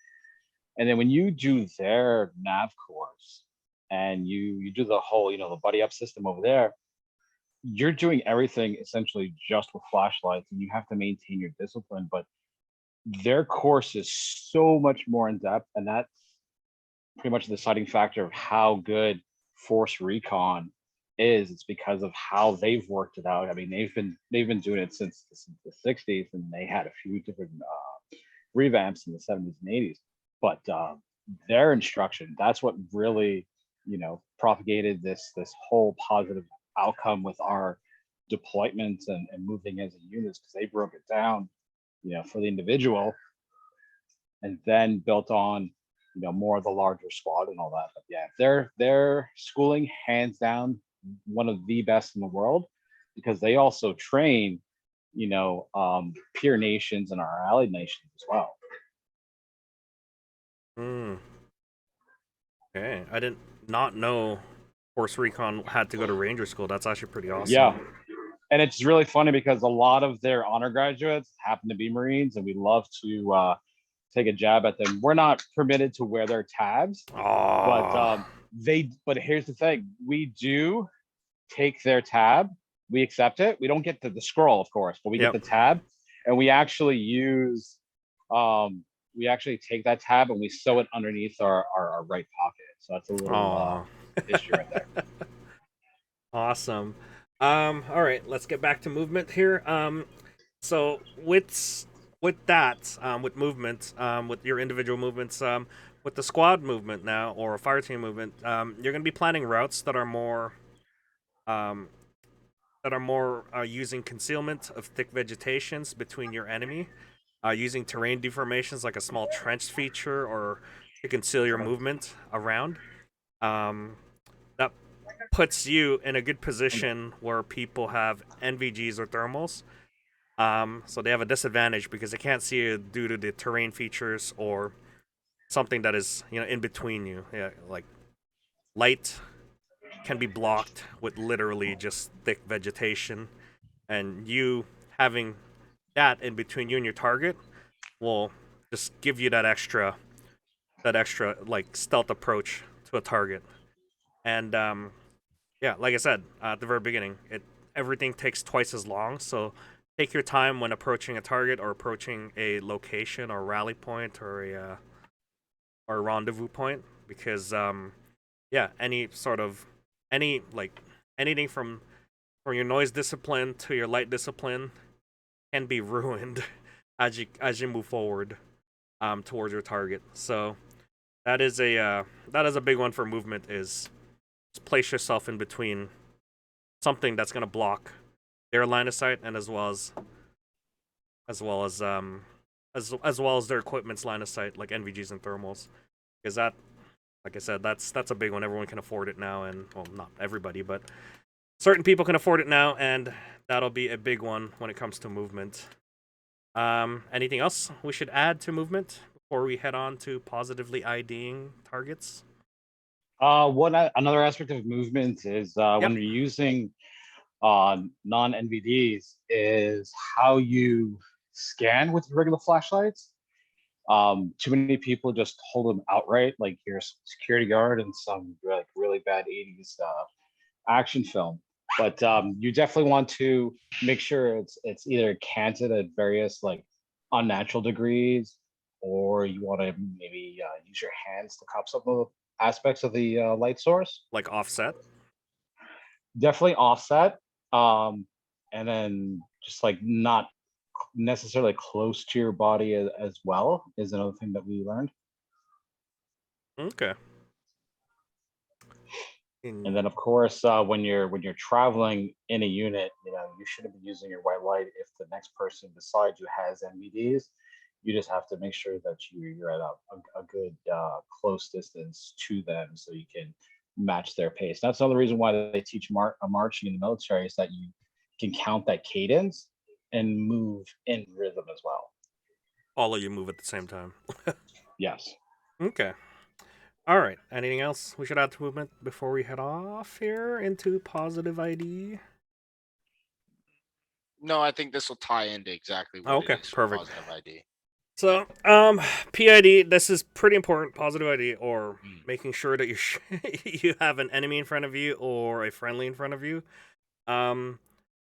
And then when you do their nav course and you do the whole, the buddy up system over there, you're doing everything essentially just with flashlights, and you have to maintain your discipline. But their course is so much more in depth, and that's pretty much the deciding factor of how good force recon is. It's because of how they've worked it out. I mean, they've been doing it since the 60s, and they had a few different revamps in the 70s and 80s. But their instruction, that's what really, propagated this whole positive outcome with our deployments and moving as a units, because they broke it down, for the individual, and then built on, more of the larger squad and all that. But yeah, their schooling, hands down, one of the best in the world, because they also train, peer nations and our allied nations as well. Mm. Okay. I did not know Force Recon had to go to Ranger School. That's actually pretty awesome. Yeah. And it's really funny because a lot of their honor graduates happen to be Marines, and we love to take a jab at them. We're not permitted to wear their tabs, Oh. but here's the thing: we do take their tab. We accept it. We don't get the scroll, of course, but we Yep. get the tab, and we actually take that tab and we sew it underneath our right pocket. So that's a little history right there. Awesome. All right, let's get back to movement here. So with that, with movement, with your individual movements, with the squad movement now or fire team movement, you're going to be planning routes that are more, um, using concealment of thick vegetations between your enemy, using terrain deformations like a small trench feature or to conceal your movement around. Um, that puts you in a good position where people have NVGs or thermals. So they have a disadvantage because they can't see you due to the terrain features or something that is in between you. Yeah, like light can be blocked with literally just thick vegetation, and you having that in between you and your target will just give you that extra like stealth approach to a target. And yeah, like I said at the very beginning, everything takes twice as long. So take your time when approaching a target or approaching a location or rally point or a rendezvous point, because yeah, any like anything from your noise discipline to your light discipline can be ruined as you move forward towards your target. So that is a big one for movement, is just place yourself in between something that's going to block their line of sight, and as well as their equipment's line of sight, like NVGs and thermals, because that, like I said, that's a big one. Everyone can afford it now, and well, not everybody, but certain people can afford it now, and that'll be a big one when it comes to movement. Anything else we should add to movement before we head on to positively IDing targets? Another aspect of movement is when you're using non-NVDs is how you scan with regular flashlights. Too many people just hold them outright, like your security guard and some like really bad 80s action film. But you definitely want to make sure it's either canted at various like unnatural degrees, or you want to maybe use your hands to cup some of the aspects of the light source. Like offset? Definitely offset, and then just like not necessarily close to your body as well is another thing that we learned. Okay. And then of course, when you're traveling in a unit, you shouldn't be using your white light if the next person beside you has NVDs. You just have to make sure that you're at a good close distance to them so you can match their pace. That's another reason why they teach marching in the military, is that you can count that cadence and move in rhythm as well. All of you move at the same time. Yes. Okay. All right. Anything else we should add to movement before we head off here into positive ID? No, I think this will tie into exactly what Okay, it is for perfect. positive ID. So, PID, this is pretty important. Positive ID, or making sure that you have an enemy in front of you or a friendly in front of you,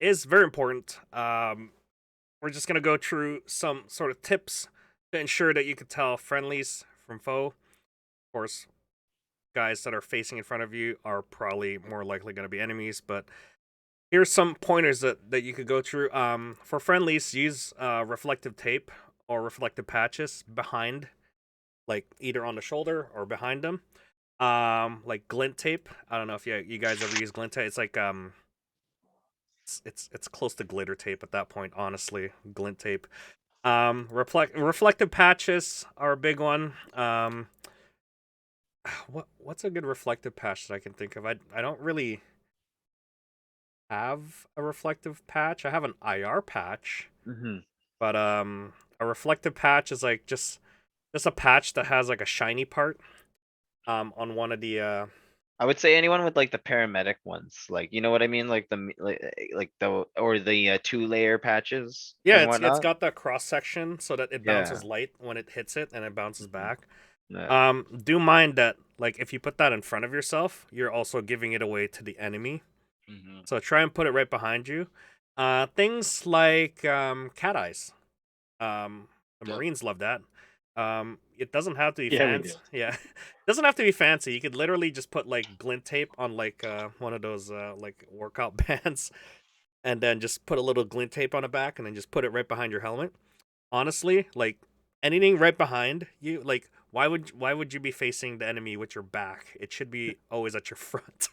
is very important. We're just gonna go through some sort of tips to ensure that you can tell friendlies from foe. Of course, guys that are facing in front of you are probably more likely going to be enemies, but here's some pointers that you could go through. For friendlies, use reflective tape or reflective patches behind, like either on the shoulder or behind them. Like glint tape. I don't know if you guys ever use glint tape. It's like it's close to glitter tape at that point. Honestly, glint tape. Reflective patches are a big one. What's a good reflective patch that I can think of? I don't really have a reflective patch. I have an IR patch, but a reflective patch is like just a patch that has like a shiny part on one of the I would say anyone with like the paramedic ones, like you know what I mean, like like the or the 2-layer patches yeah, and it's whatnot. got that cross section so that it Yeah. bounces light when it hits it and it bounces back. Yeah. Do mind that like if you put that in front of yourself, you're also giving it away to the enemy. So try and put it right behind you. Things like cat eyes. The Marines love that. It doesn't have to be Yeah, we fancy. do. Yeah, it doesn't have to be fancy. You could literally just put like glint tape on like one of those like workout bands, and then just put a little glint tape on the back, and then just put it right behind your helmet. Honestly, like anything right behind you, like why would you be facing the enemy with your back? It should be always at your front.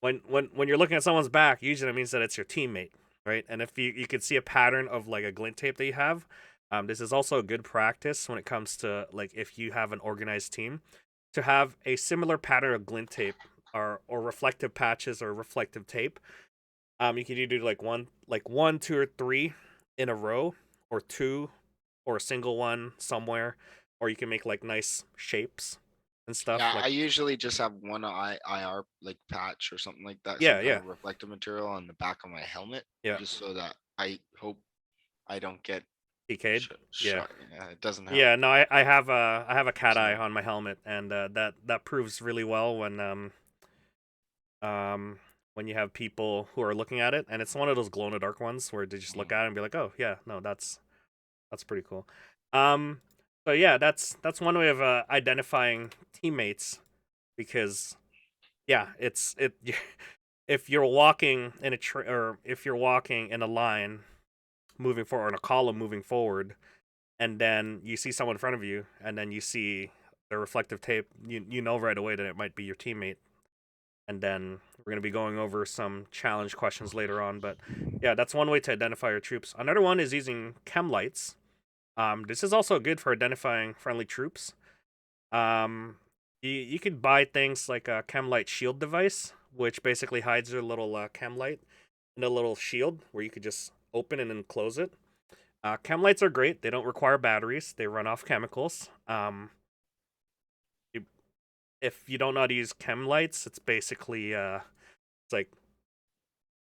When you're looking at someone's back, usually that means that it's your teammate, right? And if you could see a pattern of like a glint tape that you have, this is also a good practice when it comes to like if you have an organized team to have a similar pattern of glint tape or reflective patches or reflective tape. You could either do like one, two, or three in a row, or two, or a single one somewhere, or you can make like nice shapes and stuff. Yeah, Like I usually just have one IR like patch or something like that. Yeah, some yeah. kind of reflective material on the back of my helmet. Yeah. Just so that I hope I don't get PK'd. Yeah. shot. Yeah, it doesn't help. Yeah, no, I have a cat eye So- on my helmet, and that proves really well when you have people who are looking at it, and it's one of those glow in the dark ones where they just look at it and be like, oh yeah, no, that's pretty cool. So yeah, that's one way of identifying teammates, because yeah, it if you're walking in or if you're walking in a line moving forward, in a column moving forward, and then you see someone in front of you, and then you see the reflective tape, you know right away that it might be your teammate. And then we're going to be going over some challenge questions later on, but yeah, that's one way to identify your troops. Another one is using chem lights. This is also good for identifying friendly troops. You could buy things like a chem light shield device, which basically hides your little chem light in a little shield where you could just open and then close it. Chem lights are great. They don't require batteries. They run off chemicals. If you don't know how to use chem lights, it's basically it's like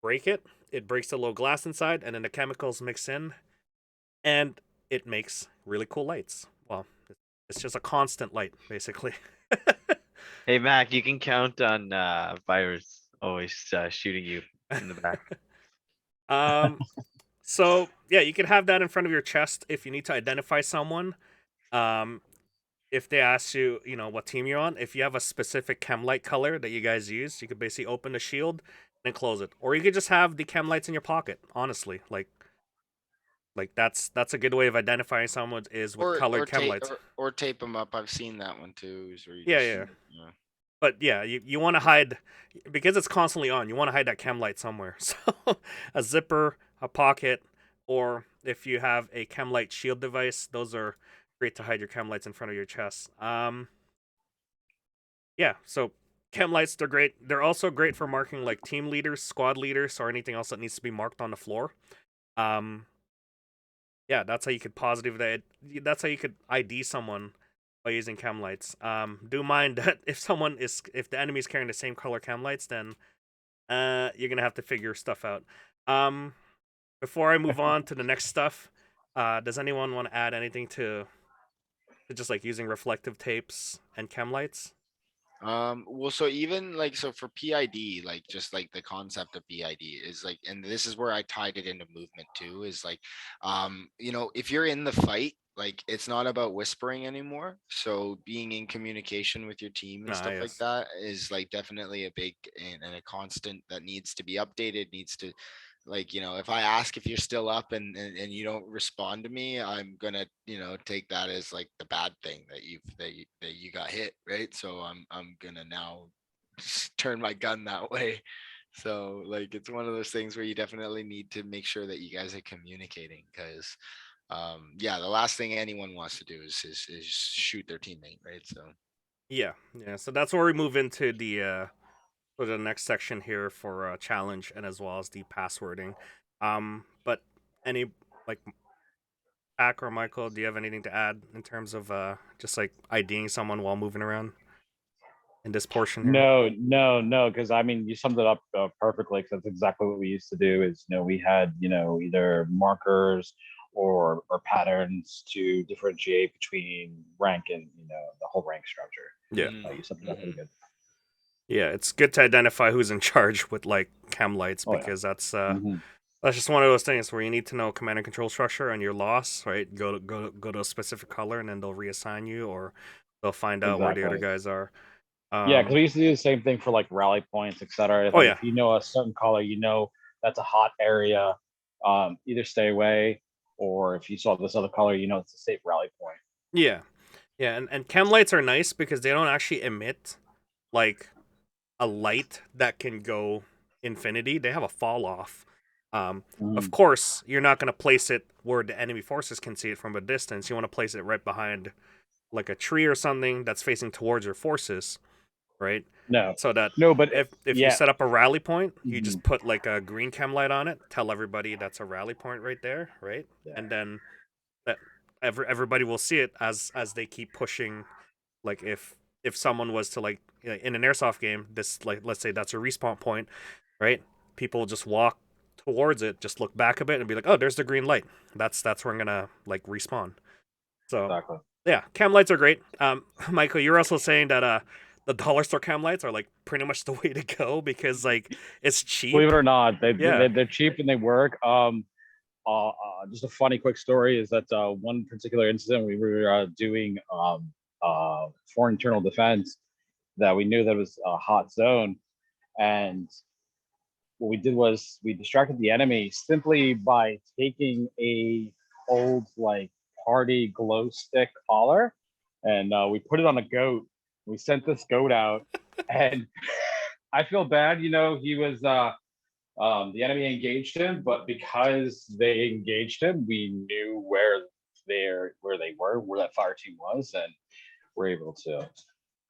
break it. It breaks the little glass inside, and then the chemicals mix in, and it makes really cool lights. Well, it's just a constant light, basically. Hey Mac, you can count on virus always shooting you in the back. So yeah, you can have that in front of your chest if you need to identify someone. Um, if they ask you, what team you're on, if you have a specific chem light color that you guys use, you could basically open the shield and close it, or you could just have the chem lights in your pocket. Honestly, like that's a good way of identifying someone is with colored chem lights. Or tape them up. I've seen that one too. Is where you Yeah, just, yeah. yeah. But yeah, you want to hide because it's constantly on. You want to hide that chem light somewhere. So a zipper, a pocket, or if you have a chem light shield device, those are great to hide your chem lights in front of your chest. Yeah, so chem lights, they're great. They're also great for marking like team leaders, squad leaders, or anything else that needs to be marked on the floor. Yeah, that's how you could that's how you could ID someone by using chem lights. Do mind that if the enemy's carrying the same color chem lights, then you're gonna have to figure stuff out. Before I move on to the next stuff, does anyone want to add anything to just like using reflective tapes and chem lights? Well, so even like, so for PID, like just like the concept of PID is like, and this is where I tied it into movement too, is like, if you're in the fight, like it's not about whispering anymore. So being in communication with your team and stuff like Yes. that is like definitely a big and a constant that needs to be updated, needs to, like, if I ask if you're still up and you don't respond to me, I'm gonna, take that as like the bad thing that you got hit, right? So I'm gonna now turn my gun that way. So like it's one of those things where you definitely need to make sure that you guys are communicating, because yeah, the last thing anyone wants to do is shoot their teammate, right? So Yeah. So that's where we move into the next section here for challenge and as well as the passwording. But any like Pack or Michael, do you have anything to add in terms of just like IDing someone while moving around in this portion here? No, because I mean, you summed it up perfectly. Because that's exactly what we used to do. Is we had either markers or patterns to differentiate between rank and the whole rank structure. Yeah. You summed it up pretty good. Yeah, it's good to identify who's in charge with like chem lights because that's just one of those things where you need to know command and control structure and your loss, right? Go to a specific color and then they'll reassign you or they'll find out where the other guys are. Yeah, because we used to do the same thing for like rally points, etc. Oh, yeah. If you know a certain color, that's a hot area. Either stay away, or if you saw this other color, it's a safe rally point. Yeah, and chem lights are nice because they don't actually emit like a light that can go infinity. They have a fall off. Of course, you're not going to place it where the enemy forces can see it from a distance. You want to place it right behind like a tree or something that's facing towards your forces, right? So that but if you set up a rally point, you just put like a green chem light on it, tell everybody that's a rally point right there, right? Yeah. And then that everybody will see it as they keep pushing. Like if someone was to like in an airsoft game, this like let's say that's a respawn point, right? People just walk towards it, just look back a bit and be like, oh, there's the green light. That's where I'm gonna like respawn. So exactly. Yeah, chem lights are great. Michael, you're also saying that the dollar store chem lights are like pretty much the way to go because like it's cheap. Believe it or not, they're cheap and they work. Just a funny quick story is that one particular incident we were doing for internal defense that we knew that was a hot zone, and what we did was we distracted the enemy simply by taking a old like party glow stick collar and we put it on a goat. We sent this goat out and I feel bad, he was the enemy engaged him, but because they engaged him, we knew where they were, where that fire team was, and we're able to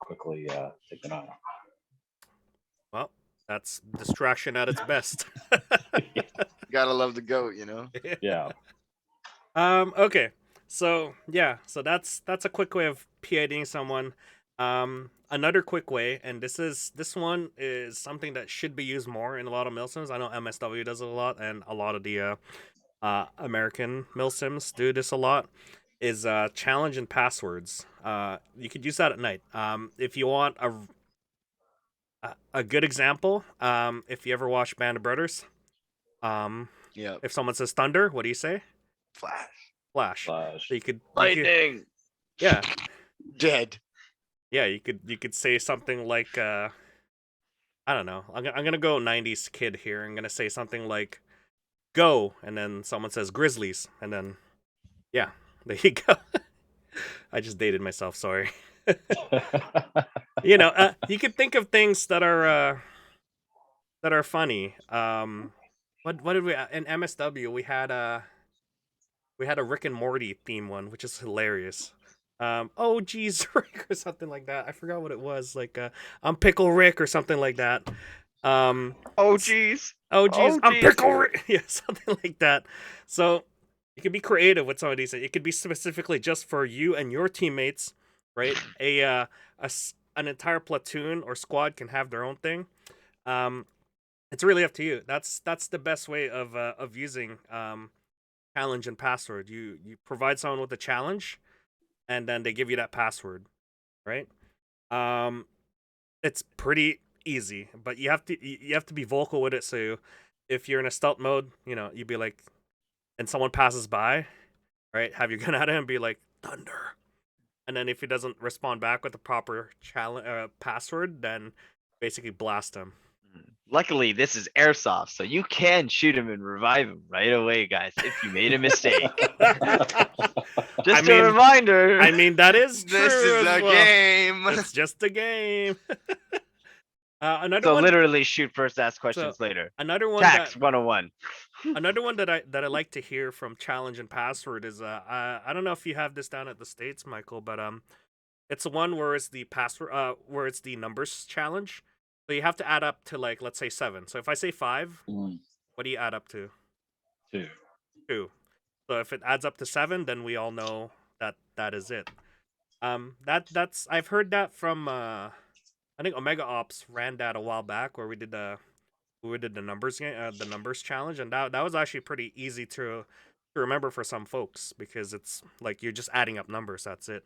quickly take them out. Well, That's distraction at its best. Gotta love the goat, you know. Yeah. Okay. So yeah, so that's a quick way of PIDing someone. Another quick way, and this one is something that should be used more in a lot of milsims. I know MSW does it a lot, and a lot of the American milsims do this a lot. Is challenge and passwords. You could use that at night. If you want a good example, if you ever watch Band of Brothers, um, Yeah. if someone says thunder, what do you say? Flash. Flash. Flash. So you could Lightning. yeah. Dead. Yeah, you could say something like I don't know. I'm gonna go 90s kid here. I'm gonna say something like go, and then someone says Grizzlies, and then yeah, there you go. I just dated myself. Sorry. You could think of things that are funny. What did we in MSW? We had a Rick and Morty theme one, which is hilarious. Oh geez, Rick or something like that. I forgot what it was. Like, I'm Pickle Rick or something like that. Oh geez. Oh geez, Oh, I'm geez. Pickle Rick. Yeah, something like that. So you can be creative with some of these. It could be specifically just for you and your teammates, right? An entire platoon or squad can have their own thing. It's really up to you. That's the best way of using challenge and password. You provide someone with a challenge, and then they give you that password, right? Um, it's pretty easy, but you have to be vocal with it. So if you're in a stealth mode, you'd be like, and someone passes by, right? Have your gun at him and be like thunder, and then if he doesn't respond back with the proper challenge password, then basically blast him. Luckily, this is Airsoft, so you can shoot him and revive him right away, guys, if you made a mistake. Just mean- a reminder. I mean, that is true. This is as a well. game. It's just a game. Another So one. literally shoot first, ask questions later. Another one. Tax 101. Another one that I like to hear from challenge and password is I don't know if you have this down at the States, Michael, but it's the one where it's the password where it's the numbers challenge. So you have to add up to, like, let's say 7. So if I say 5, what do you add up to? 2. 2. So if it adds up to 7, then we all know that is it. That's I've heard that from I think Omega Ops ran that a while back where we did the numbers game, the numbers challenge, and that was actually pretty easy to remember for some folks because it's like you're just adding up numbers. That's it.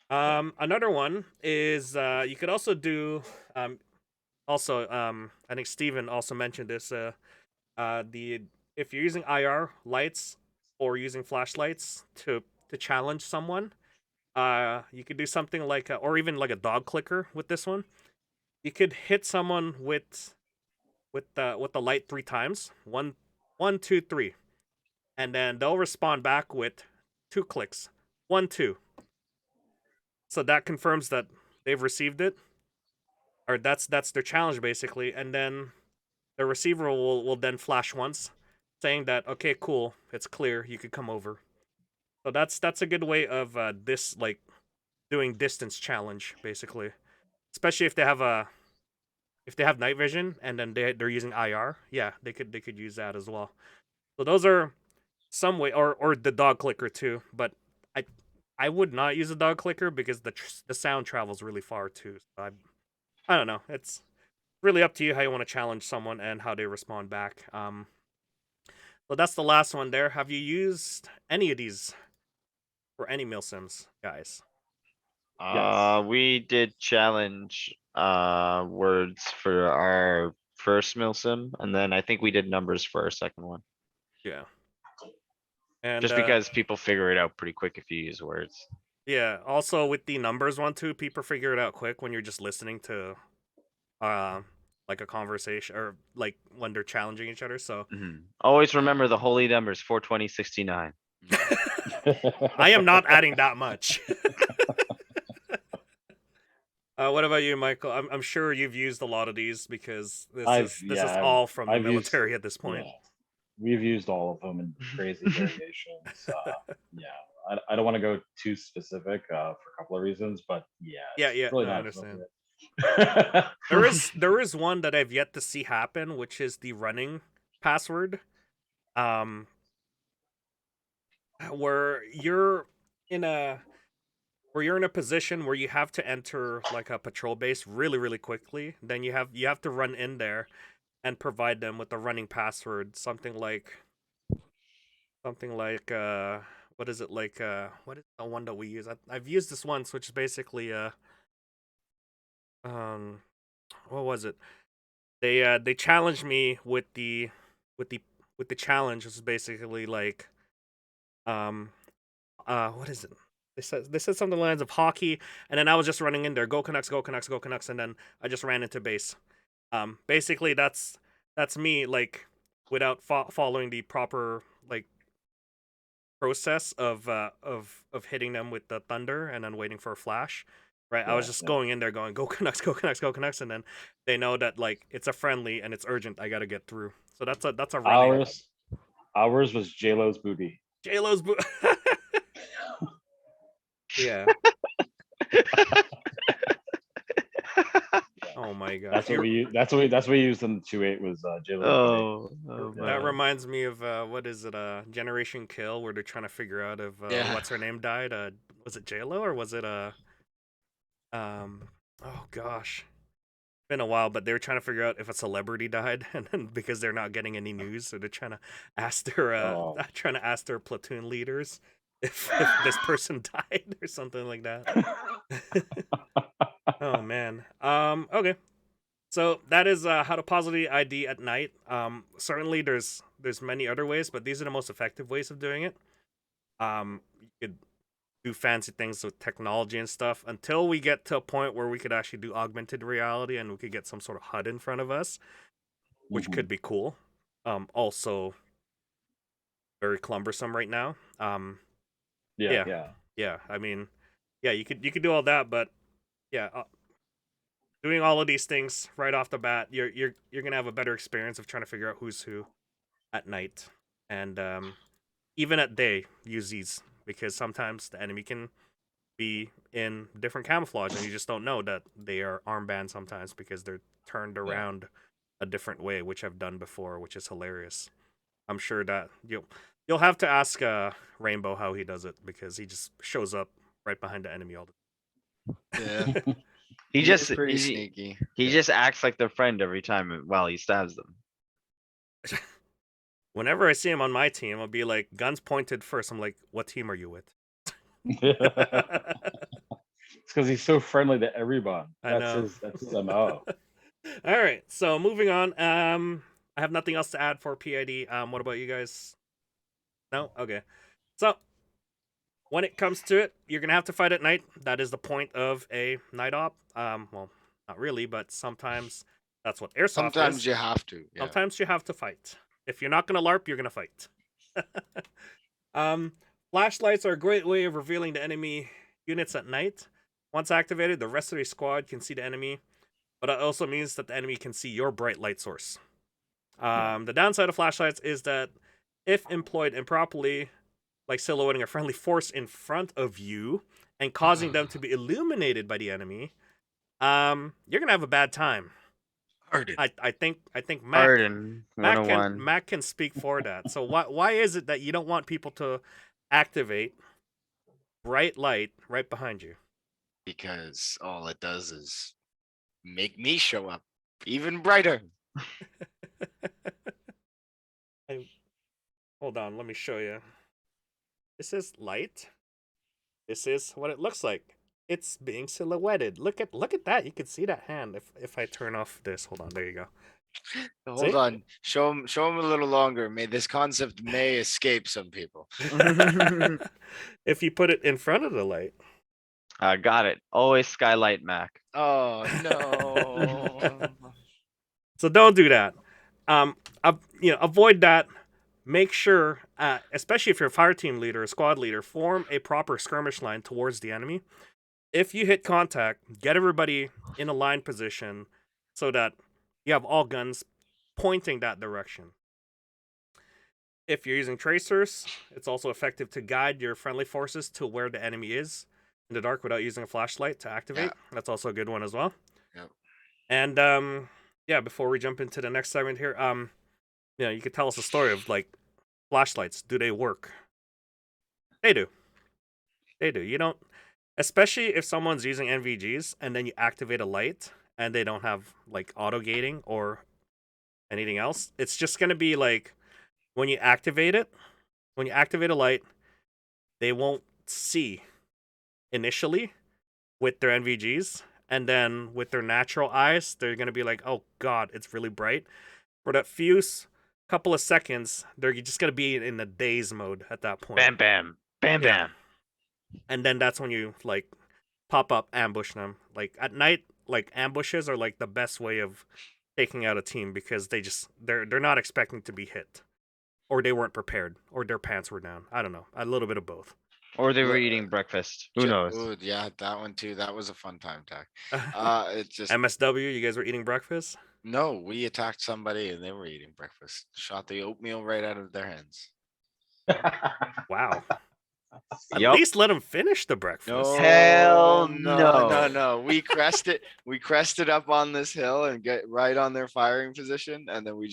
Another one is you could also do I think Steven also mentioned this the if you're using IR lights or using flashlights to challenge someone, you could do something like or even like a dog clicker with this one. You could hit someone with the light 3 times. 1, 1, 2, 3. And then they'll respond back with 2 clicks. 1, 2. So that confirms that they've received it. Or that's their challenge basically. And then the receiver will then flash once, saying that okay, cool, it's clear, you could come over. So that's a good way of this, like, doing distance challenge basically. Especially if they have night vision and then they're using IR, yeah, they could use that as well. So those are some way, or the dog clicker too. But I would not use a dog clicker because the sound travels really far too. So I don't know. It's really up to you how you want to challenge someone and how they respond back. So that's the last one there. Have you used any of these for any milsims, guys? We did challenge words for our first milsim, and then I think we did numbers for our second one. Yeah. And Just because people figure it out pretty quick if you use words. yeah, also with the numbers one too, people figure it out quick when you're just listening to like a conversation or like when they're challenging each other. So Always remember the holy numbers 420, 69. I am not adding that much. What about you, Michael? I'm sure you've used a lot of these because this is all from the military at this point. Yeah, we've used all of them in crazy variations. Yeah, I don't want to go too specific for a couple of reasons, but yeah, Yeah, really no, I not understand. appropriate. There is one that I've yet to see happen, which is the running password. Um, where in a you're in a position where you have to enter like a patrol base really really quickly. Then you have to run in there and provide them with a running password, something like what is it like what is the one that we use? I've used this once, which is basically um what was it? They challenged me with the with the challenge, which is basically like um what is it? They said something lines of hockey, and then I was just running in there, go Canucks, go Canucks, go Canucks, and then I just ran into base. Basically that's me like without following the proper like process of hitting them with the thunder and then waiting for a flash. Right, I was Yeah, just yeah. going in there going go Canucks, go Canucks, go Canucks, and then they know that like it's a friendly and it's urgent. I got to get through. So that's a running Ours was J-Lo's booty. J Lo's. Yeah. Oh my gosh. That's what we used in the 2.8 was J-Lo's booty. Oh Yeah. That man. reminds me of what is it? Generation Kill, where they're trying to figure out if Yeah. what's her name died. Was it J-Lo or was it oh gosh, been a while, but they were trying to figure out if a celebrity died, and then because they're not getting any news, so they're trying to ask their Oh. trying to ask their platoon leaders if this person died or something like that. Oh man. Okay. So that is how to positively ID at night. Certainly there's many other ways, but these are the most effective ways of doing it. You could do fancy things with technology and stuff until we get to a point where we could actually do augmented reality and we could get some sort of HUD in front of us, which Mhm. could be cool. Also very cumbersome right now. Yeah. Yeah. I mean, yeah, you could do all that, but yeah, doing all of these things right off the bat, you're gonna have a better experience of trying to figure out who's who at night, and even at day, use these because sometimes the enemy can be in different camouflage, and you just don't know that they are armband sometimes because they're turned around a different way, which I've done before, which is hilarious. I'm sure that you'll have to ask Rainbow how he does it because he just shows up right behind the enemy all the Yeah. time. He He is just pretty sneaky. he just acts like their friend every time while he stabs them. Whenever I see him on my team, I'll be like, guns pointed first. I'm like, what team are you with? It's because he's so friendly to everyone. I know. That's his MO. All right, so moving on. I have nothing else to add for PID. What about you guys? No? Okay. So, when it comes to it, you're going to have to fight at night. That is the point of a night op. Well, not really, but sometimes that's what Airsoft Sometimes is. you have to. Yeah. Sometimes you have to fight. If you're not going to LARP, you're going to fight. Flashlights are a great way of revealing the enemy units at night. Once activated, the rest of your squad can see the enemy, but it also means that the enemy can see your bright light source. The downside of flashlights is that if employed improperly, like silhouetting a friendly force in front of you and causing them to be illuminated by the enemy, you're gonna have a bad time. Hardened. I think Harden 101. Mac can speak for that. So why is it that you don't want people to activate bright light right behind you? Because all it does is make me show up even brighter. Hold on, let me show you. This is light. This is what it looks like. It's being silhouetted. Look at that. You can see that hand. If I turn off this, hold on. There you go. Hold See? on. Show him a little longer. This concept may escape some people. If you put it in front of the light. Got it. Always skylight Mac. Oh no. So don't do that. Avoid that. Make sure, especially if you're a fire team leader, a squad leader, form a proper skirmish line towards the enemy. If you hit contact, get everybody in a line position so that you have all guns pointing that direction. If you're using tracers, it's also effective to guide your friendly forces to where the enemy is in the dark without using a flashlight to activate. Yeah. That's also a good one as well. And yeah, before we jump into the next segment here, you could tell us a story of like flashlights. Do they work? They do. They do. You don't, especially if someone's using NVGs and then you activate a light and they don't have like auto gating or anything else. It's just gonna be like when you activate it, when you activate a light, they won't see initially with their NVGs, and then with their natural eyes, they're gonna be like, "Oh God, it's really bright." For that few couple of seconds, they're just gonna be in the daze mode at that point. Bam, bam, bam, Yeah. bam. And then that's when you like pop up, ambush them. Like at night, like ambushes are like the best way of taking out a team because they're not expecting to be hit, or they weren't prepared, or their pants were down. I don't know, a little bit of both. Or they were Look, eating breakfast. Who knows? Ooh, yeah, that one too. That was a fun time, Tech. It's just MSW, you guys were eating breakfast. no. We attacked somebody and they were eating breakfast. Shot the oatmeal right out of their hands. Wow. At Yup. least let them finish the breakfast. No, Hell no, no. no. We crested up on this hill and get right on their firing position, and then we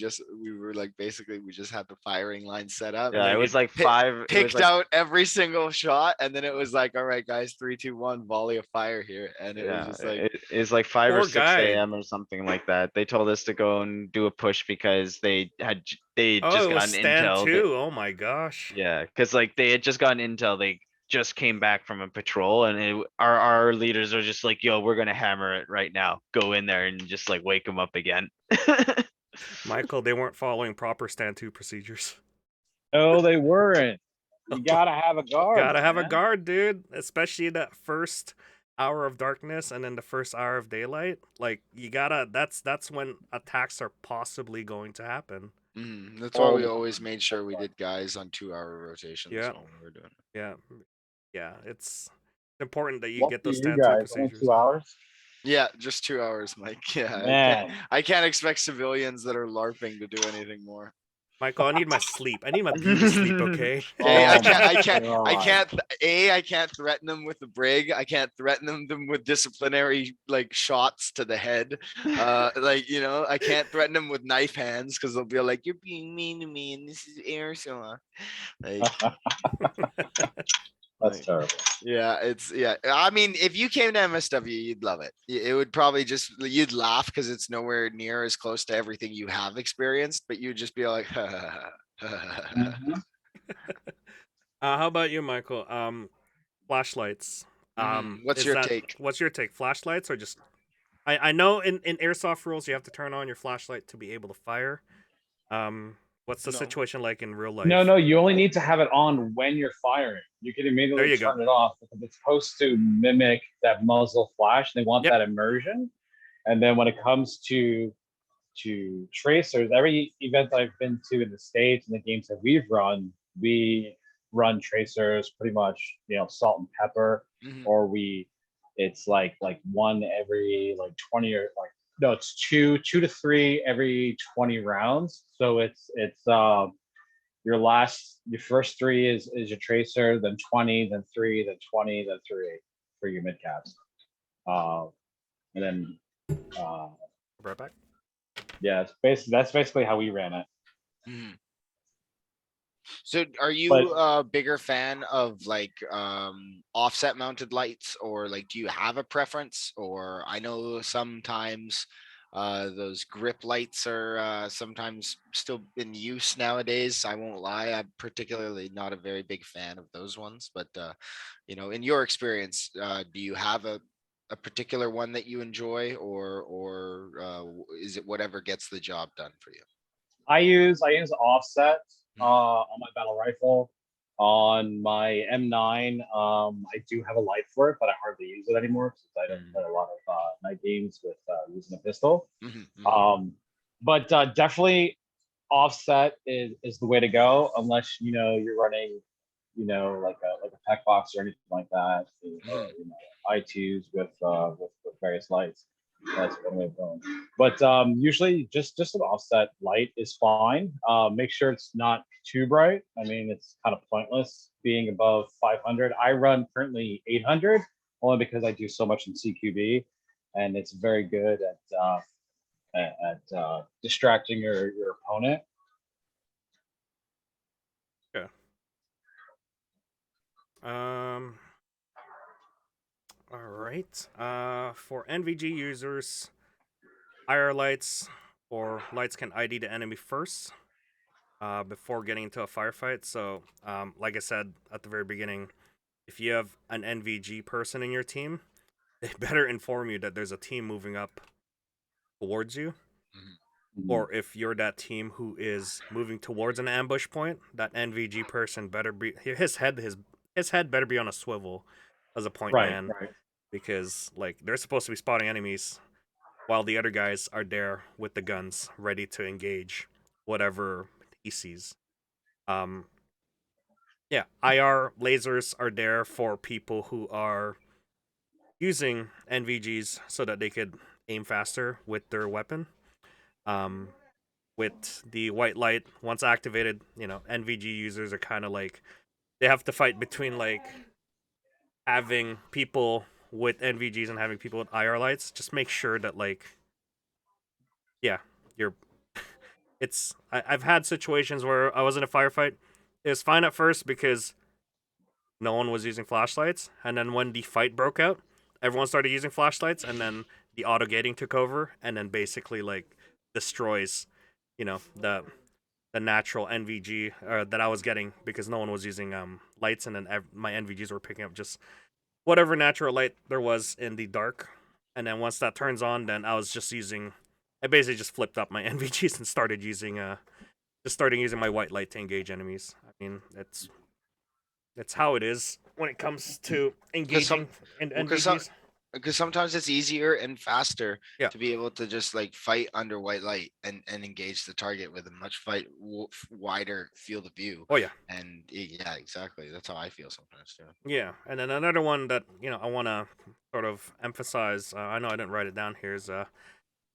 were like basically we just had the firing line set up. Yeah, then it was you like five. It was Picked like, out every single shot, and then it was like, all right, guys, 3, 2, 1, volley of fire here, and it was yeah, just like, it's like 5 or Poor 6 guy. a.m. or something like that. They told us to go and do a push because they Oh, just it was gotten stand intel. two. Oh my gosh. Yeah, because like they had just gotten intel. They just came back from a patrol, and our leaders are just like, "Yo, we're gonna hammer it right now. Go in there and just like wake them up again." Michael, they weren't following proper stand two procedures. No, they weren't. You gotta have a guard. Gotta have a man. guard, dude. Especially that first hour of darkness and then the first hour of daylight. Like you gotta. That's when attacks are possibly going to happen. that's why All we the always time. made sure we did guys on 2-hour rotations Yeah. when we were doing it. Yeah, yeah. It's important that you Lucky get those you stand two guys, only procedures. 2 hours. Yeah, just 2 hours, Mike. Yeah, Man. I can't expect civilians that are LARPing to do anything more. Michael, I need my sleep. I need my beauty sleep. Okay. Okay, Oh my God. I can't threaten them with the brig. I can't threaten them with disciplinary like shots to the head. Like I can't threaten them with knife hands because they'll be like, "You're being mean to me," and this is Airsoft. Like, That's like, terrible. yeah. I mean, if you came to MSW, you'd love it. It would probably you'd laugh because it's nowhere near as close to everything you have experienced, but you'd just be like, Mhm. How about you, Michael? Flashlights. What's Is your that take? what's your take? Flashlights or just I know in airsoft rules you have to turn on your flashlight to be able to fire. What's the No. situation like in real life? No, you only need to have it on when you're firing. You can There immediately you go. turn it off because it's supposed to mimic that muzzle flash. They want Yep. that immersion. And then when it comes to tracers, every event I've been to in the States and the games that we run tracers pretty much, salt and pepper, or it's like one every like 20 or like no, it's two to three every 20 rounds. So it's your first 3 is your tracer, then 20, then 3, then 20, then 3 for your mid caps. And then Right back. yeah, that's basically how we ran it. So are you But- a bigger fan of like offset mounted lights, or like do you have a preference? Or I know sometimes those grip lights are sometimes still in use nowadays. I won't lie, I'm particularly not a very big fan of those ones, but in your experience, do you have a particular one that you enjoy, or is it whatever gets the job done for you? I use offset on my battle rifle. On my M9, I do have a light for it, but I hardly use it anymore because I don't play a lot of night games with using a pistol. But definitely offset is the way to go, unless you're running like a pack box or anything like that, or I2s with various lights. That's one way of going. But usually just an offset light is fine. Make sure it's not too bright. I mean, it's kind of pointless being above 500. I run currently 800 only because I do so much in CQB. and it's very good at distracting your opponent. Yeah. All right. For NVG users, IR lights or lights can ID the enemy first before getting into a firefight. So, like I said at the very beginning, if you have an NVG person in your team, they better inform you that there's a team moving up towards you. Mhm. Or if you're that team who is moving towards an ambush point, that NVG person better be his head better be on a swivel as a point Right, man, right. because like they're supposed to be spotting enemies while the other guys are there with the guns ready to engage whatever he sees. Um, yeah, IR lasers are there for people who are using NVGs so that they could aim faster with their weapon. Um, with the white light, once activated, NVG users are kind of like they have to fight between like having people with NVGs and having people with IR lights. Just make sure that like, yeah, you're I've had situations where I was in a firefight. It was fine at first because no one was using flashlights, and then when the fight broke out, everyone started using flashlights, and then the auto gating took over, and then basically like destroys, the natural NVG that I was getting because no one was using lights, and then my NVGs were picking up just whatever natural light there was in the dark, and then once that turns on, then I basically just flipped up my NVGs and started using my white light to engage enemies. I mean, that's how it is when it comes to Because some engaging in because NVGs. sometimes it's easier and faster Yeah. to be able to just like fight under white light and engage the target with a much wider field of view. Oh yeah. And yeah, exactly. That's how I feel sometimes too. Yeah, and then another one that I want to sort of emphasize. I know I didn't write it down here. Is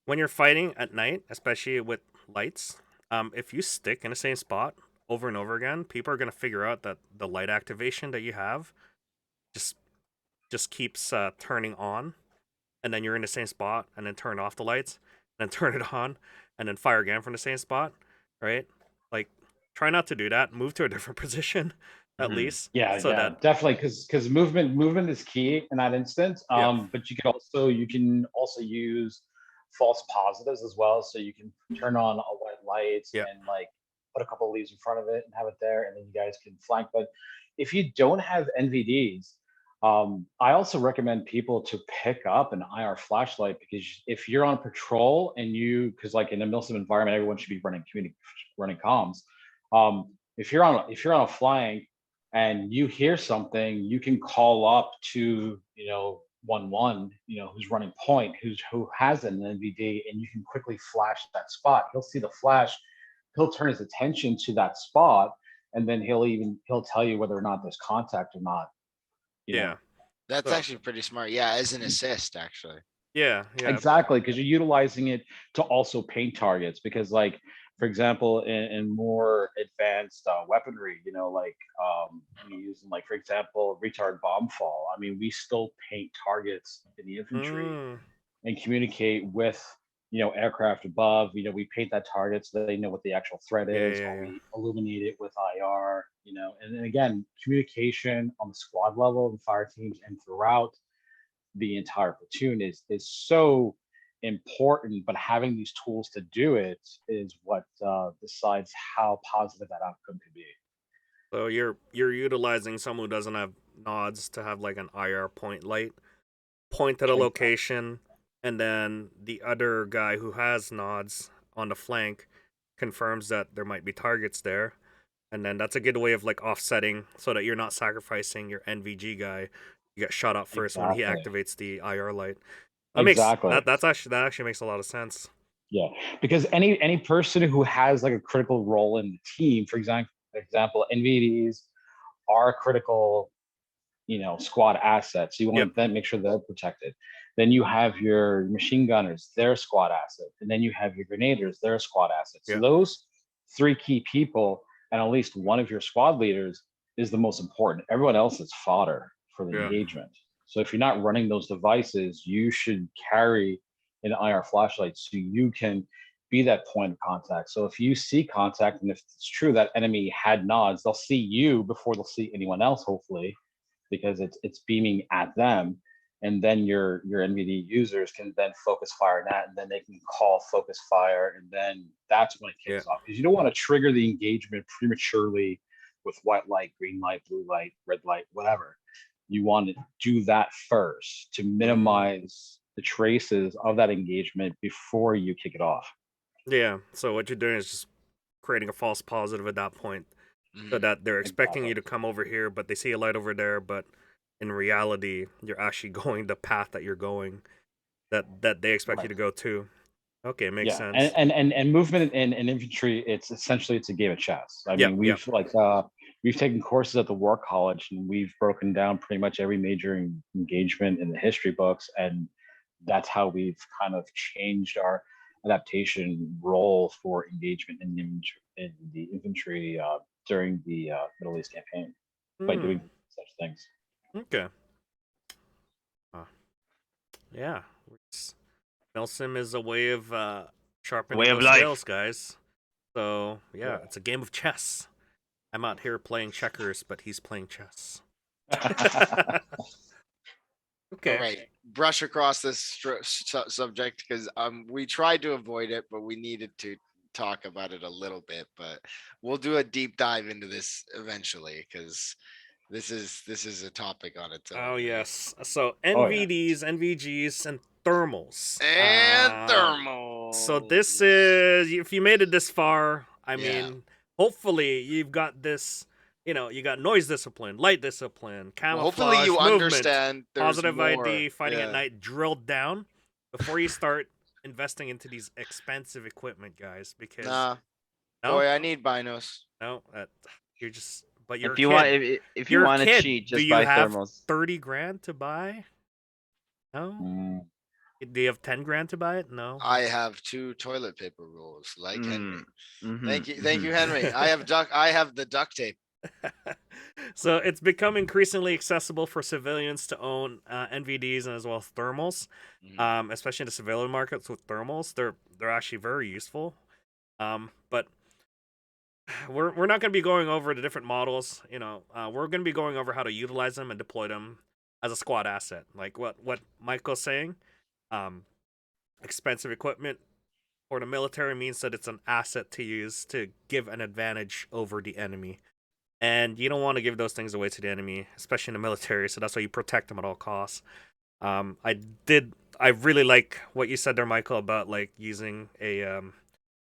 when you're fighting at night, especially with lights, if you stick in the same spot over and over again, people are gonna figure out that the light activation that you have just just keeps turning on, and then you're in the same spot, and then turn off the lights, and then turn it on, and then fire again from the same spot, right? Like, try not to do that. Move to a different position, at Mhm. least, Yeah, so yeah, that definitely, because movement is key in that instance. yeah, But you can also use false positives as well. So you can turn on a white light yeah, and like put a couple of leaves in front of it and have it there, and then you guys can flank. But if you don't have NVDs, I also recommend people to pick up an IR flashlight, because if you're on patrol and because like in a milsim environment, everyone should be running comms. If you're on a flank and you hear something, you can call up to 1-1, who's running point, who has an NVD, and you can quickly flash that spot. He'll see the flash, he'll turn his attention to that spot, and then he'll tell you whether or not there's contact or not. You know yeah. That's So actually pretty smart. Yeah, as an assist, actually. yeah, yeah. Exactly, because you're utilizing it to also paint targets. Because, like, for example, in more advanced weaponry, like we use, like, for example, retard bomb fall. I mean, we still paint targets in the infantry Mm, and communicate with aircraft above. We paint that target so that they know what the actual threat yeah, is, yeah, while yeah. we illuminate it with IR. And then again, communication on the squad level, the fire teams, and throughout the entire platoon is so important. But having these tools to do it is what decides how positive that outcome could be. So you're utilizing someone who doesn't have nods to have like an IR point light point at a Exactly. location, and then the other guy who has nods on the flank confirms that there might be targets there, and then that's a good way of like offsetting so that you're not sacrificing your NVG guy. You get shot up first when he Exactly. activates the IR light. Exactly. That actually makes a lot of sense. Yeah, because any person who has like a critical role in the team, for example, NVDs are critical, squad assets. You Yep. want to then make sure they're protected. Then you have your machine gunners, they're a squad asset. And then you have your grenadiers, they're a squad asset. So Yeah. those three key people, and at least one of your squad leaders, is the most important. Everyone else is fodder for the Yeah. engagement. So if you're not running those devices, you should carry an IR flashlight so you can be that point of contact. So if you see contact, and if it's true that enemy had nods, they'll see you before they'll see anyone else, hopefully, because it's beaming at them. And then your NVD users can then focus fire that, and then they can call focus fire, and then that's when it kicks off. Because you don't want to trigger the engagement prematurely with white light, green light, blue light, red light, whatever. You want to do that first to minimize the traces of that engagement before you kick it off. Yeah. So what you're doing is just creating a false positive at that point, so that they're expecting you to come over here, but they see a light over there, but in reality, you're actually going the path that you're going, that they expect you to go to. Okay, makes sense. And movement in infantry, it's a game of chess. I mean, we've taken courses at the War College, and we've broken down pretty much every major engagement in the history books, and that's how we've kind of changed our adaptation role for engagement in the infantry during the Middle East campaign by doing such things. Okay. Yeah. Milsim is a way of sharpening those skills, guys. So yeah, it's a game of chess. I'm out here playing checkers, but he's playing chess. Okay. All right, brush across this subject because we tried to avoid it, but we needed to talk about it a little bit. But we'll do a deep dive into this eventually because this is a topic on its own. Oh yes. So NVDs, NVGs, and thermals. So this is, if you made it this far, I mean, hopefully you've got this. You know, you got noise discipline, light discipline, camouflage, hopefully you movement, understand positive more. ID, fighting at night, drilled down before you start investing into these expensive equipment, guys. Because boy, I need binos. No, you're just. But you're if you want to cheat, just buy thermals. 30 grand to buy? No. Do you have 10 grand to buy it? No. I have 2 toilet paper rolls, like Henry. Thank you, Henry. I have the duct tape. So it's become increasingly accessible for civilians to own NVDs and as well as thermals, especially in the civilian markets with thermals. They're actually very useful. But we're not going to be going over the different models. You know, we're going to be going over how to utilize them and deploy them as a squad asset. Like what Michael's saying, expensive equipment for the military means that it's an asset to use to give an advantage over the enemy. And you don't want to give those things away to the enemy, especially in the military. So that's why you protect them at all costs. I really like what you said there, Michael, about like using a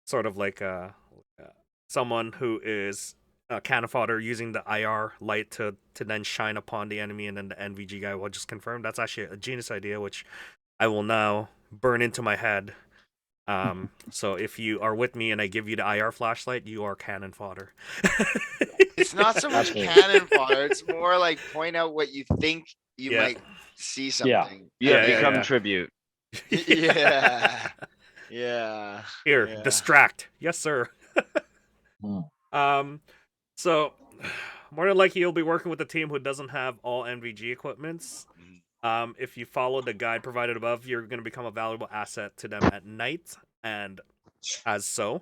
sort of like someone who is a cannon fodder using the IR light to then shine upon the enemy, and then the NVG guy will just confirm. That's actually a genius idea, which I will now burn into my head. So if you are with me and I give you the IR flashlight, you are cannon fodder. It's not so much cannon fodder. It's more like point out what you think you might see something. Become tribute. Yeah. Here, distract. Yes, sir. So more than likely you'll be working with a team who doesn't have all NVG equipments. If you follow the guide provided above, you're going to become a valuable asset to them at night, and as so,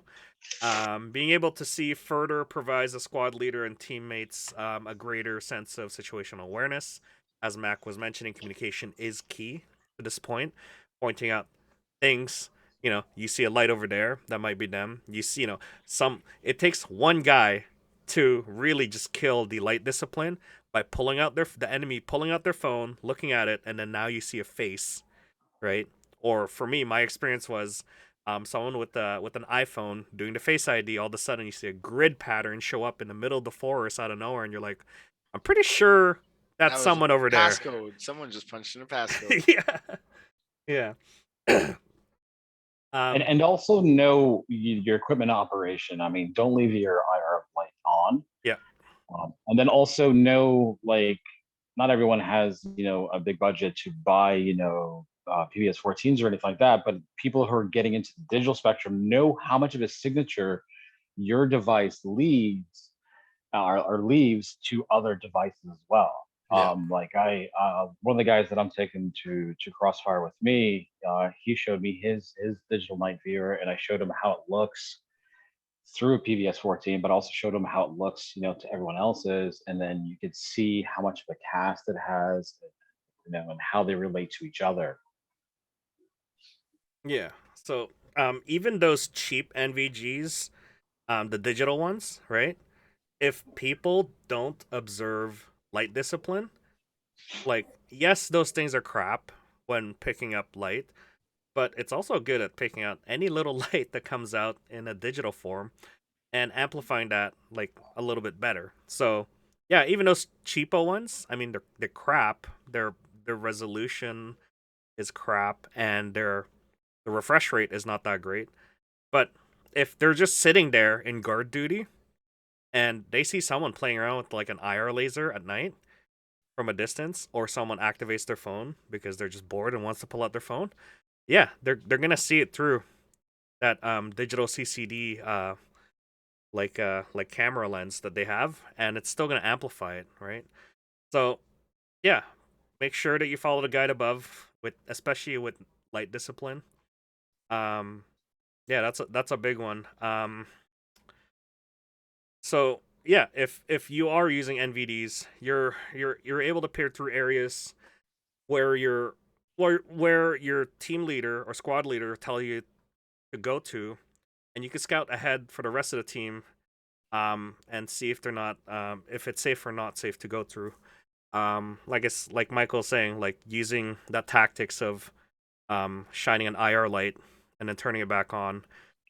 being able to see further provides the squad leader and teammates a greater sense of situational awareness. As Mac was mentioning, communication is key to this point, pointing out things. You know, you see a light over there, that might be them. You see, it takes one guy to really just kill the light discipline by the enemy pulling out their phone, looking at it, and then now you see a face, right? Or for me, my experience was someone with an iPhone doing the Face ID. All of a sudden, you see a grid pattern show up in the middle of the forest out of nowhere, and you're like, I'm pretty sure that's someone over there. Passcode. Someone just punched in a passcode. Yeah. And also know your equipment operation. I mean, don't leave your IR light on. Yeah. And then also know, like, not everyone has, a big budget to buy, PBS 14s or anything like that. But people who are getting into the digital spectrum know how much of a signature your device leaves or leaves to other devices as well. Yeah. Like one of the guys that I'm taking to Crossfire with me, he showed me his digital night viewer, and I showed him how it looks through PVS 14, but also showed him how it looks, to everyone else's, and then you could see how much of a cast it has, and how they relate to each other. Yeah. So even those cheap NVGs, the digital ones, right? If people don't observe light discipline, like yes, those things are crap when picking up light, but it's also good at picking out any little light that comes out in a digital form and amplifying that like a little bit better. So yeah, even those cheapo ones, I mean they're crap. Their resolution is crap, and the refresh rate is not that great. But if they're just sitting there in guard duty and they see someone playing around with like an IR laser at night from a distance, or someone activates their phone because they're just bored and wants to pull out their phone, yeah, they're gonna see it through that digital CCD like camera lens that they have, and it's still gonna amplify it, right? So yeah, make sure that you follow the guide above, with especially with light discipline. Um, yeah, that's a big one. So yeah, if you are using NVDs, you're able to peer through areas where where your team leader or squad leader tell you to go to, and you can scout ahead for the rest of the team, and see if they're not if it's safe or not safe to go through. Like it's like Michael's saying, like using that tactics of shining an IR light and then turning it back on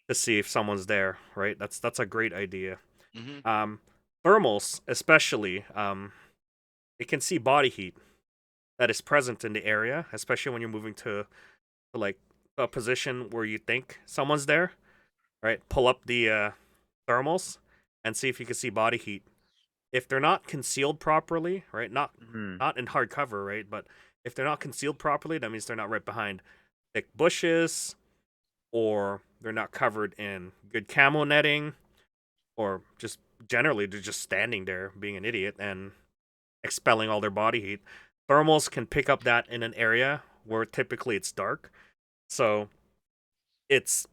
to see if someone's there, right? That's a great idea. Hmm. Um, Thermals, especially, it can see body heat that is present in the area, especially when you're moving to like a position where you think someone's there, right? Pull up the thermals and see if you can see body heat. If they're not concealed properly, right? Mhm. Not in hard cover, right? But if they're not concealed properly, that means they're not right behind thick bushes, or they're not covered in good camo netting, or just generally they're just standing there being an idiot and expelling all their body heat. Thermals can pick up that in an area where typically it's dark. So it's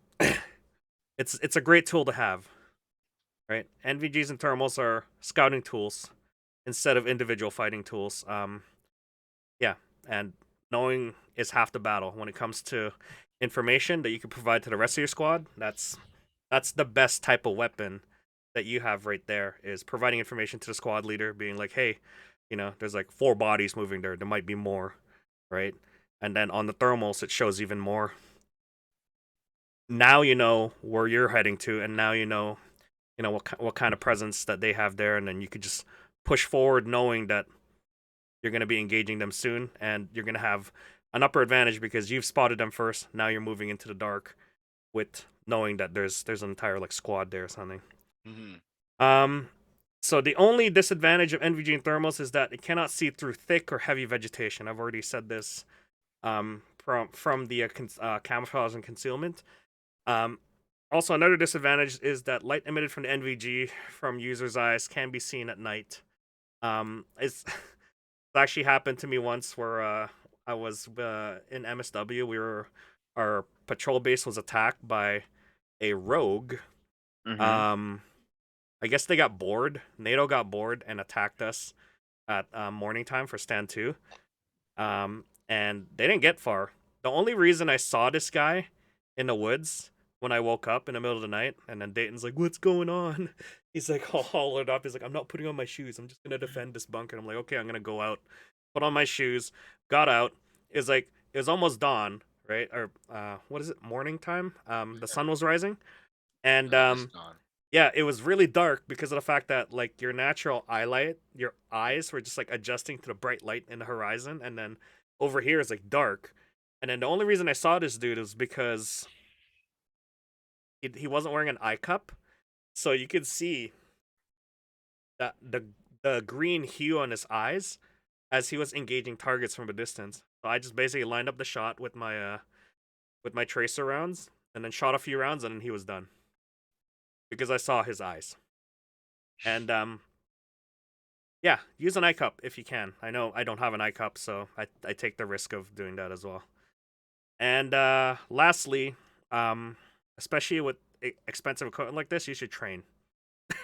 it's a great tool to have, right? NVGs and thermals are scouting tools instead of individual fighting tools. Yeah, and knowing is half the battle when it comes to information that you can provide to the rest of your squad. That's the best type of weapon that you have right there, is providing information to the squad leader, being like, hey, there's like 4 bodies moving there. There might be more, right? And then on the thermals, it shows even more. Now you know where you're heading to, and now you know what kind of presence that they have there, and then you could just push forward, knowing that you're going to be engaging them soon, and you're going to have an upper advantage because you've spotted them first. Now you're moving into the dark with knowing that there's an entire like squad there or something. Hmm. Um, so the only disadvantage of NVG and thermals is that it cannot see through thick or heavy vegetation. I've already said this. From the camouflage and concealment. Um, Also, another disadvantage is that light emitted from the NVG from users' eyes can be seen at night. It's It actually happened to me once where I was in MSW. Our patrol base was attacked by a rogue. Mhm. Um, I guess they got bored. NATO got bored and attacked us at morning time for stand 2. And they didn't get far. The only reason I saw this guy in the woods when I woke up in the middle of the night, and then Dayton's like, "What's going on?" He's like all hollowed up. He's like, "I'm not putting on my shoes. I'm just gonna defend this bunker." I'm like, "Okay, I'm gonna go out, put on my shoes." Got out. It was almost dawn, right? Or what is it? Morning time. The sun was rising, and Just gone. yeah, it was really dark because of the fact that like your natural eye light, your eyes were just like adjusting to the bright light in the horizon, and then over here is like dark. And then the only reason I saw this dude is because he wasn't wearing an eye cup, so you could see that the green hue on his eyes as he was engaging targets from a distance. So I just basically lined up the shot with my tracer rounds, and then shot a few rounds, and then he was done because I saw his eyes. And Yeah, use an eye cup if you can. I know I don't have an eye cup, so I take the risk of doing that as well. And lastly, um, especially with expensive equipment like this, you should train. You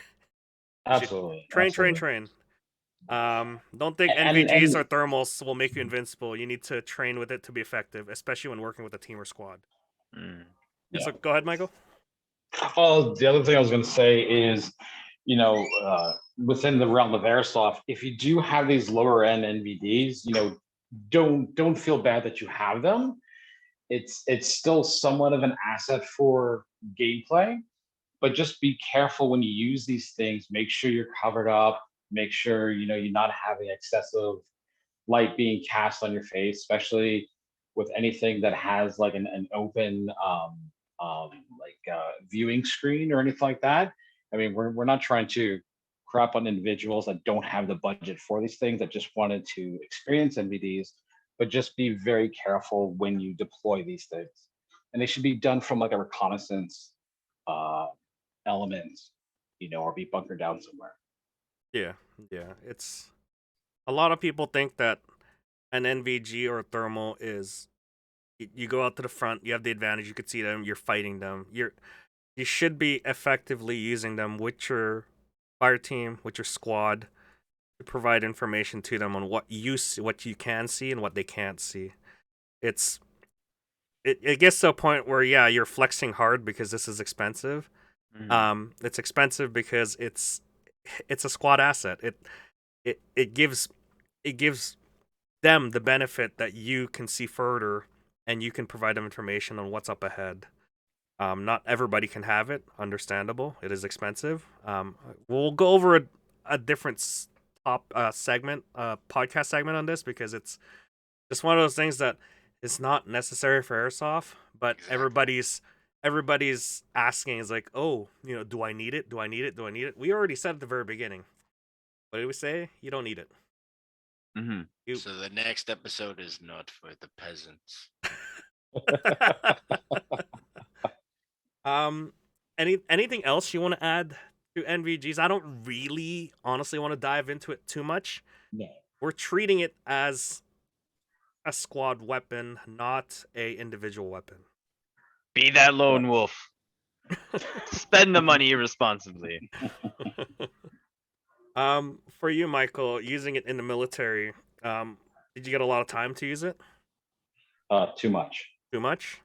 should Absolutely, train, train, absolutely. train. Don't think And NVGs or thermals will make you invincible. You need to train with it to be effective, especially when working with a team or squad. Mm. Yeah, yeah. so go ahead, Michael. Oh, the other thing I was going to say is, within the realm of airsoft, if you do have these lower end NVDs, don't feel bad that you have them. It's still somewhat of an asset for gameplay, but just be careful when you use these things. Make sure you're covered up. Make sure you're not having excessive light being cast on your face, especially with anything that has like an open viewing screen or anything like that. I mean, we're not trying to crap on individuals that don't have the budget for these things, that just wanted to experience NVDs, but just be very careful when you deploy these things. And they should be done from like a reconnaissance uh, element, or be bunkered down somewhere. Yeah, yeah. It's a lot of people think that an NVG or a thermal is you go out to the front, you have the advantage, you could see them, you're fighting them. You should be effectively using them with your fire team, with your squad, to provide information to them on what you see, what you can see and what they can't see. It's it gets to a point where yeah, you're flexing hard because this is expensive. Mm. It's expensive because it's a squad asset. It gives them the benefit that you can see further and you can provide them information on what's up ahead. Not everybody can have it. Understandable. It is expensive. We'll go over a different top podcast segment on this because it's just one of those things that is not necessary for airsoft, but Exactly. everybody's asking is like, oh, do I need it? Do I need it? Do I need it? We already said at the very beginning. What did we say? You don't need it. Mm-hmm. You. So the next episode is not for the peasants. um, anything else you want to add to NVGs? I don't really, honestly, want to dive into it too much. No. We're treating it as a squad weapon, not a individual weapon. Be that lone wolf. Spend the money irresponsibly. For you, Michael, using it in the military, did you get a lot of time to use it? Too much. Too much?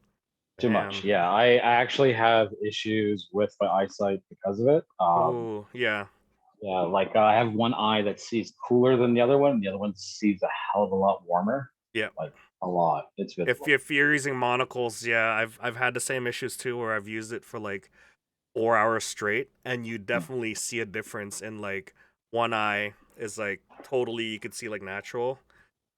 Too much. Damn. Yeah, I actually have issues with my eyesight because of it. Oh, yeah. Yeah, like I have one eye that sees cooler than the other one, and the other one sees a hell of a lot warmer. Yeah. Like a lot. It's If visible. if you're using monocles, yeah, I've had the same issues too, where I've used it for like 4 hours straight, and you Mm. definitely see a difference in like one eye is like totally you could see like natural,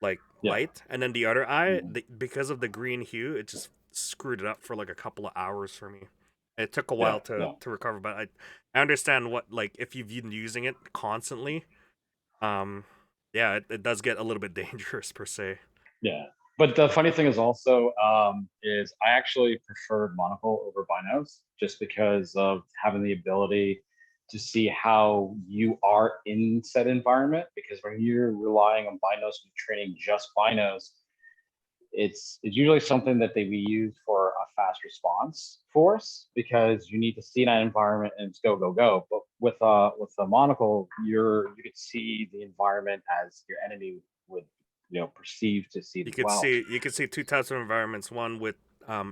like Yeah. light, and then the other eye, Mhm. because of the green hue, it just screwed it up for like a couple of hours for me. It took a Yeah. while to Yeah. to recover, but I understand what, like, if you've been using it constantly, um, yeah, it does get a little bit dangerous per se. Yeah. But the funny thing is also is I actually preferred monocle over binos just because of having the ability to see how you are in said environment. Because when you're relying on binos and training just binos, it's usually something that they be used for a fast response force because you need to see that environment and it's go go go. But with a monocle, you could see the environment as your enemy would perceive to see it You as could well. see you could see two types of environments, one with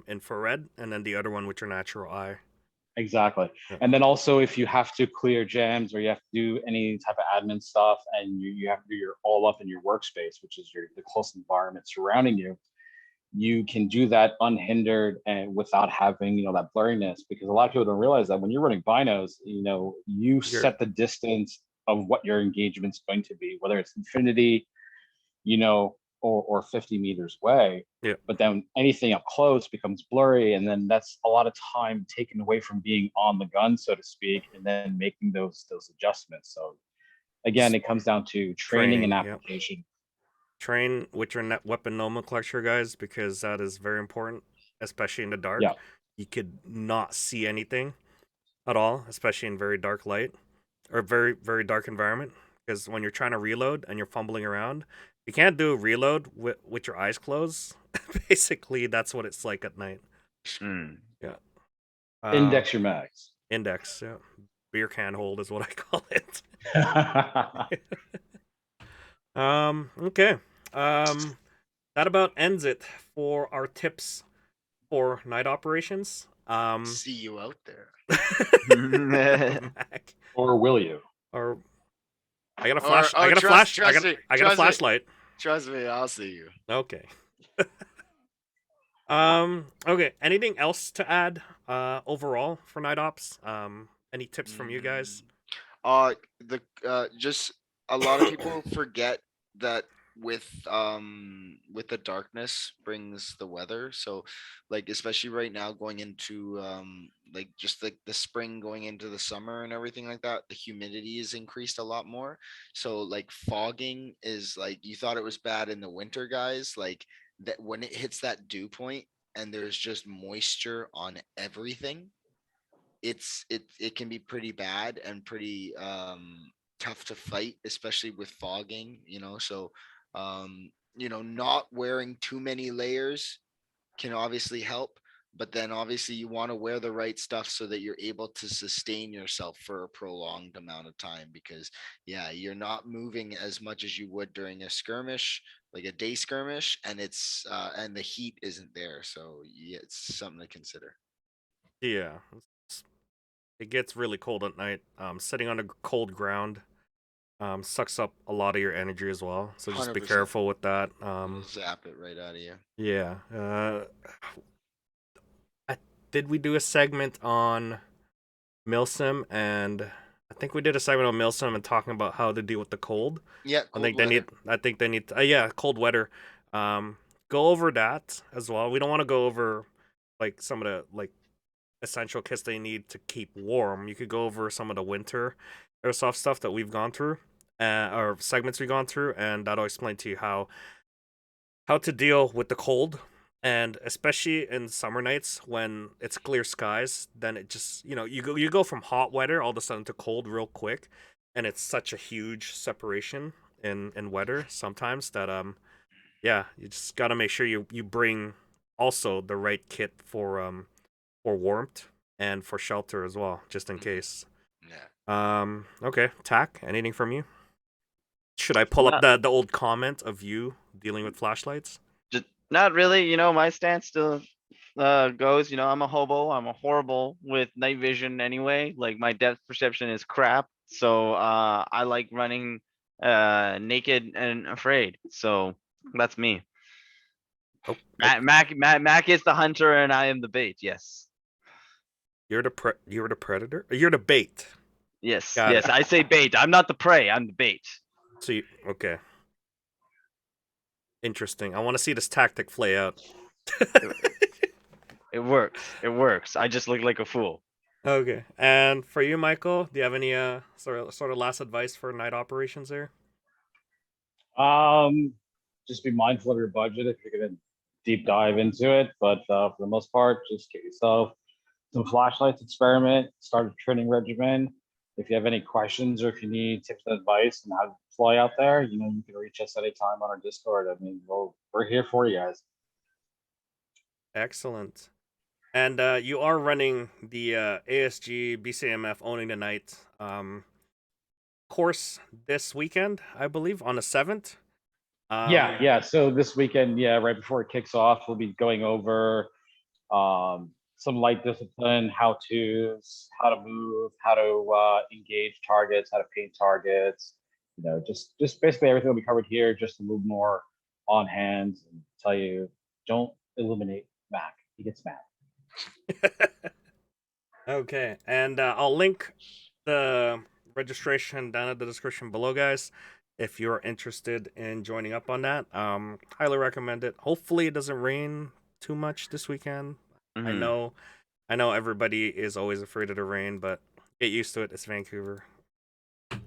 infrared, and then the other one with your natural eye. Exactly. Yeah. And then also if you have to clear jams or you have to do any type of admin stuff and you have to do your all up in your workspace, which is the close environment surrounding you, you can do that unhindered and without having that blurriness, because a lot of people don't realize that when you're running binos, you You're set the distance of what your engagement's going to be, whether it's infinity, or 50 meters away. yeah. But then anything up close becomes blurry, and then that's a lot of time taken away from being on the gun, so to speak, and then making those adjustments. So again, it comes down to training and Training, yeah. application. Train with your net weapon nomenclature, guys, because that is very important, especially in the dark. Yeah. You could not see anything at all, especially in very dark light or very, very dark environment, because when you're trying to reload and you're fumbling around, you can't do reload with your eyes closed. Basically, that's what it's like at night. Mm. Yeah. Index your mags. Index. Yeah. Beer can hold is what I call it. Okay. That about ends it for our tips for night operations. See you out there. Mac. Or will you? Or I got a Or- flash. I or got a trust- flash. I trust got. me, I got a trust me. flashlight. Trust me, I'll see you. Okay. Okay. Anything else to add? Overall for night ops. Any tips from you guys? Just a lot of people forget that with the darkness brings the weather. So like especially right now going into like just like the spring going into the summer and everything like that, the humidity is increased a lot more. So like fogging is like you thought it was bad in the winter, guys, like that when it hits that dew point and there's just moisture on everything, it can be pretty bad and pretty tough to fight, especially with fogging, so not wearing too many layers can obviously help, but then obviously you want to wear the right stuff so that you're able to sustain yourself for a prolonged amount of time, because yeah, you're not moving as much as you would during a skirmish, like a day skirmish, and it's and the heat isn't there, so yeah, it's something to consider. Yeah. It gets really cold at night. Sitting on a cold ground sucks up a lot of your energy as well. So just be 100%. careful with that. It'll zap it right out of you. Yeah. Did we do a segment on Milsim? And I think we did a segment on Milsim and talking about how to deal with the cold. Yeah, I cold think weather. they need. Yeah, cold weather. Go over that as well. We don't want to go over like some of the like essential kits they need to keep warm. You could go over some of the winter airsoft stuff that we've gone through, or segments we've gone through, and that'll explain to you how to deal with the cold. And especially in summer nights when it's clear skies, then it just you go from hot weather all of a sudden to cold real quick, and it's such a huge separation in weather sometimes that yeah, you just gotta make sure you bring also the right kit for warmth and for shelter as well, just in case. Yeah. Okay, Tack, anything from you? Should I pull up Not, the old comment of you dealing with flashlights? just not really. My stance still goes. I'm a hobo. I'm a horrible with night vision anyway. Like my depth perception is crap. So I like running naked and afraid. So that's me. Oh, Mac is the hunter and I am the bait. Yes. you're the predator. You're the bait. Yes. Got Yes. it. I say bait. I'm not the prey. I'm the bait. So okay, interesting. I want to see this tactic play out. It works. It works. I just look like a fool. Okay, and for you, Michael, do you have any sort of last advice for night operations there? Just be mindful of your budget if you're gonna deep dive into it. But for the most part, just get yourself some flashlights, experiment, start a training regimen. If you have any questions or if you need tips and advice on how to fly out there, you can reach us anytime on our Discord. I mean, we're here for you guys. Excellent. And you are running the ASG BCAMF Owning the Night course this weekend, I believe, on the 7th. Yeah. So this weekend, right before it kicks off, we'll be going over some light discipline, how-tos, how to move, how to engage targets, how to paint targets. Just basically everything will be covered here, just to move more on hand and tell you, don't eliminate Mac. He gets mad. Okay, and I'll link the registration down in the description below, guys. If you're interested in joining up on that, highly recommend it. Hopefully, it doesn't rain too much this weekend. I Mhm. know, I know everybody is always afraid of the rain, but get used to it. It's Vancouver.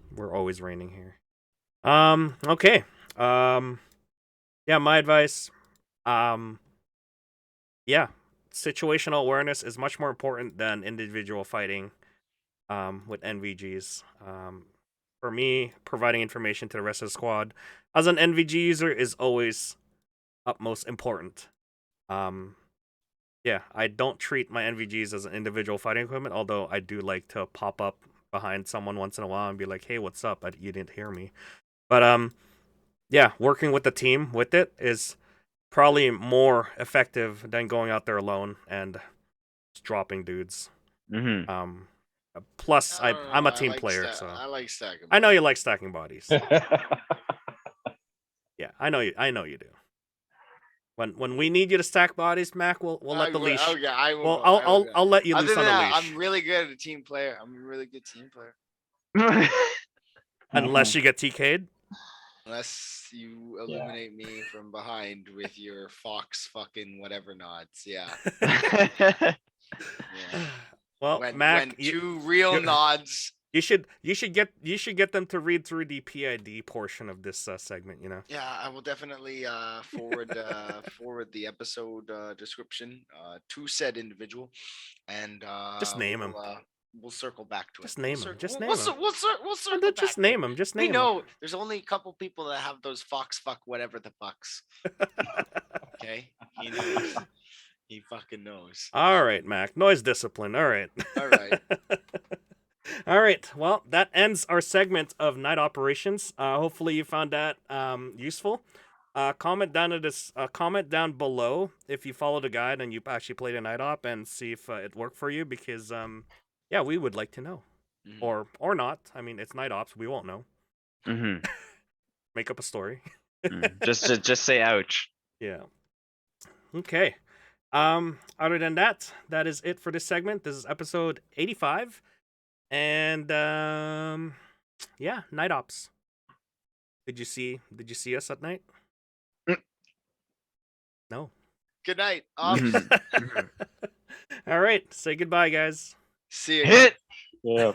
We're always raining here. Okay. Yeah, my advice. Um, yeah, situational awareness is much more important than individual fighting with NVGs. for me, providing information to the rest of the squad as an NVG user is always utmost important. Yeah, I don't treat my NVGs as an individual fighting equipment, although I do like to pop up behind someone once in a while and be like, "Hey, what's up? You didn't hear me." But yeah, working with the team with it is probably more effective than going out there alone and just dropping dudes. Mm-hmm. Plus, I don't I'm know. a team player, I so like stacking. I know you like stacking bodies. Yeah, I know you do. When we need you to stack bodies, Mac, we'll let the leash. Okay, I will. Well, Go, I will go. I'll let you Other loose than on the that, leash. I'm really good at a team player. I'm a really good team player. Unless you get TK'd. Unless you eliminate me from behind with your fox fucking whatever nods. Yeah. Yeah. Well, when Mac, two real nods. You should get them to read through the PID portion of this segment. You know. Yeah, I will definitely forward the episode description to said individual, and Just name him. We'll circle back to it. Just name him. Just name We'll him. We'll circle back. Just name him. Just name him. We know there's only a couple people that have those fox fuck whatever the fucks. Okay, he knows. He fucking knows. All right, Mac. Noise discipline. All right. All right. All right. Well, that ends our segment of night operations. Hopefully you found that useful. Comment down below if you followed a guide and you actually played a night op and see if it worked for you, because yeah, we would like to know. Mhm. Or not. I mean, it's night ops. We won't know. Mm-hmm. Make up a story. Just say ouch. Yeah. Okay. Other than that, that is it for this segment. This is episode 85. And yeah, night ops. Did you see us at night? No. Good night. Mhm. All right. Say goodbye, guys. See you. Hit. Yeah.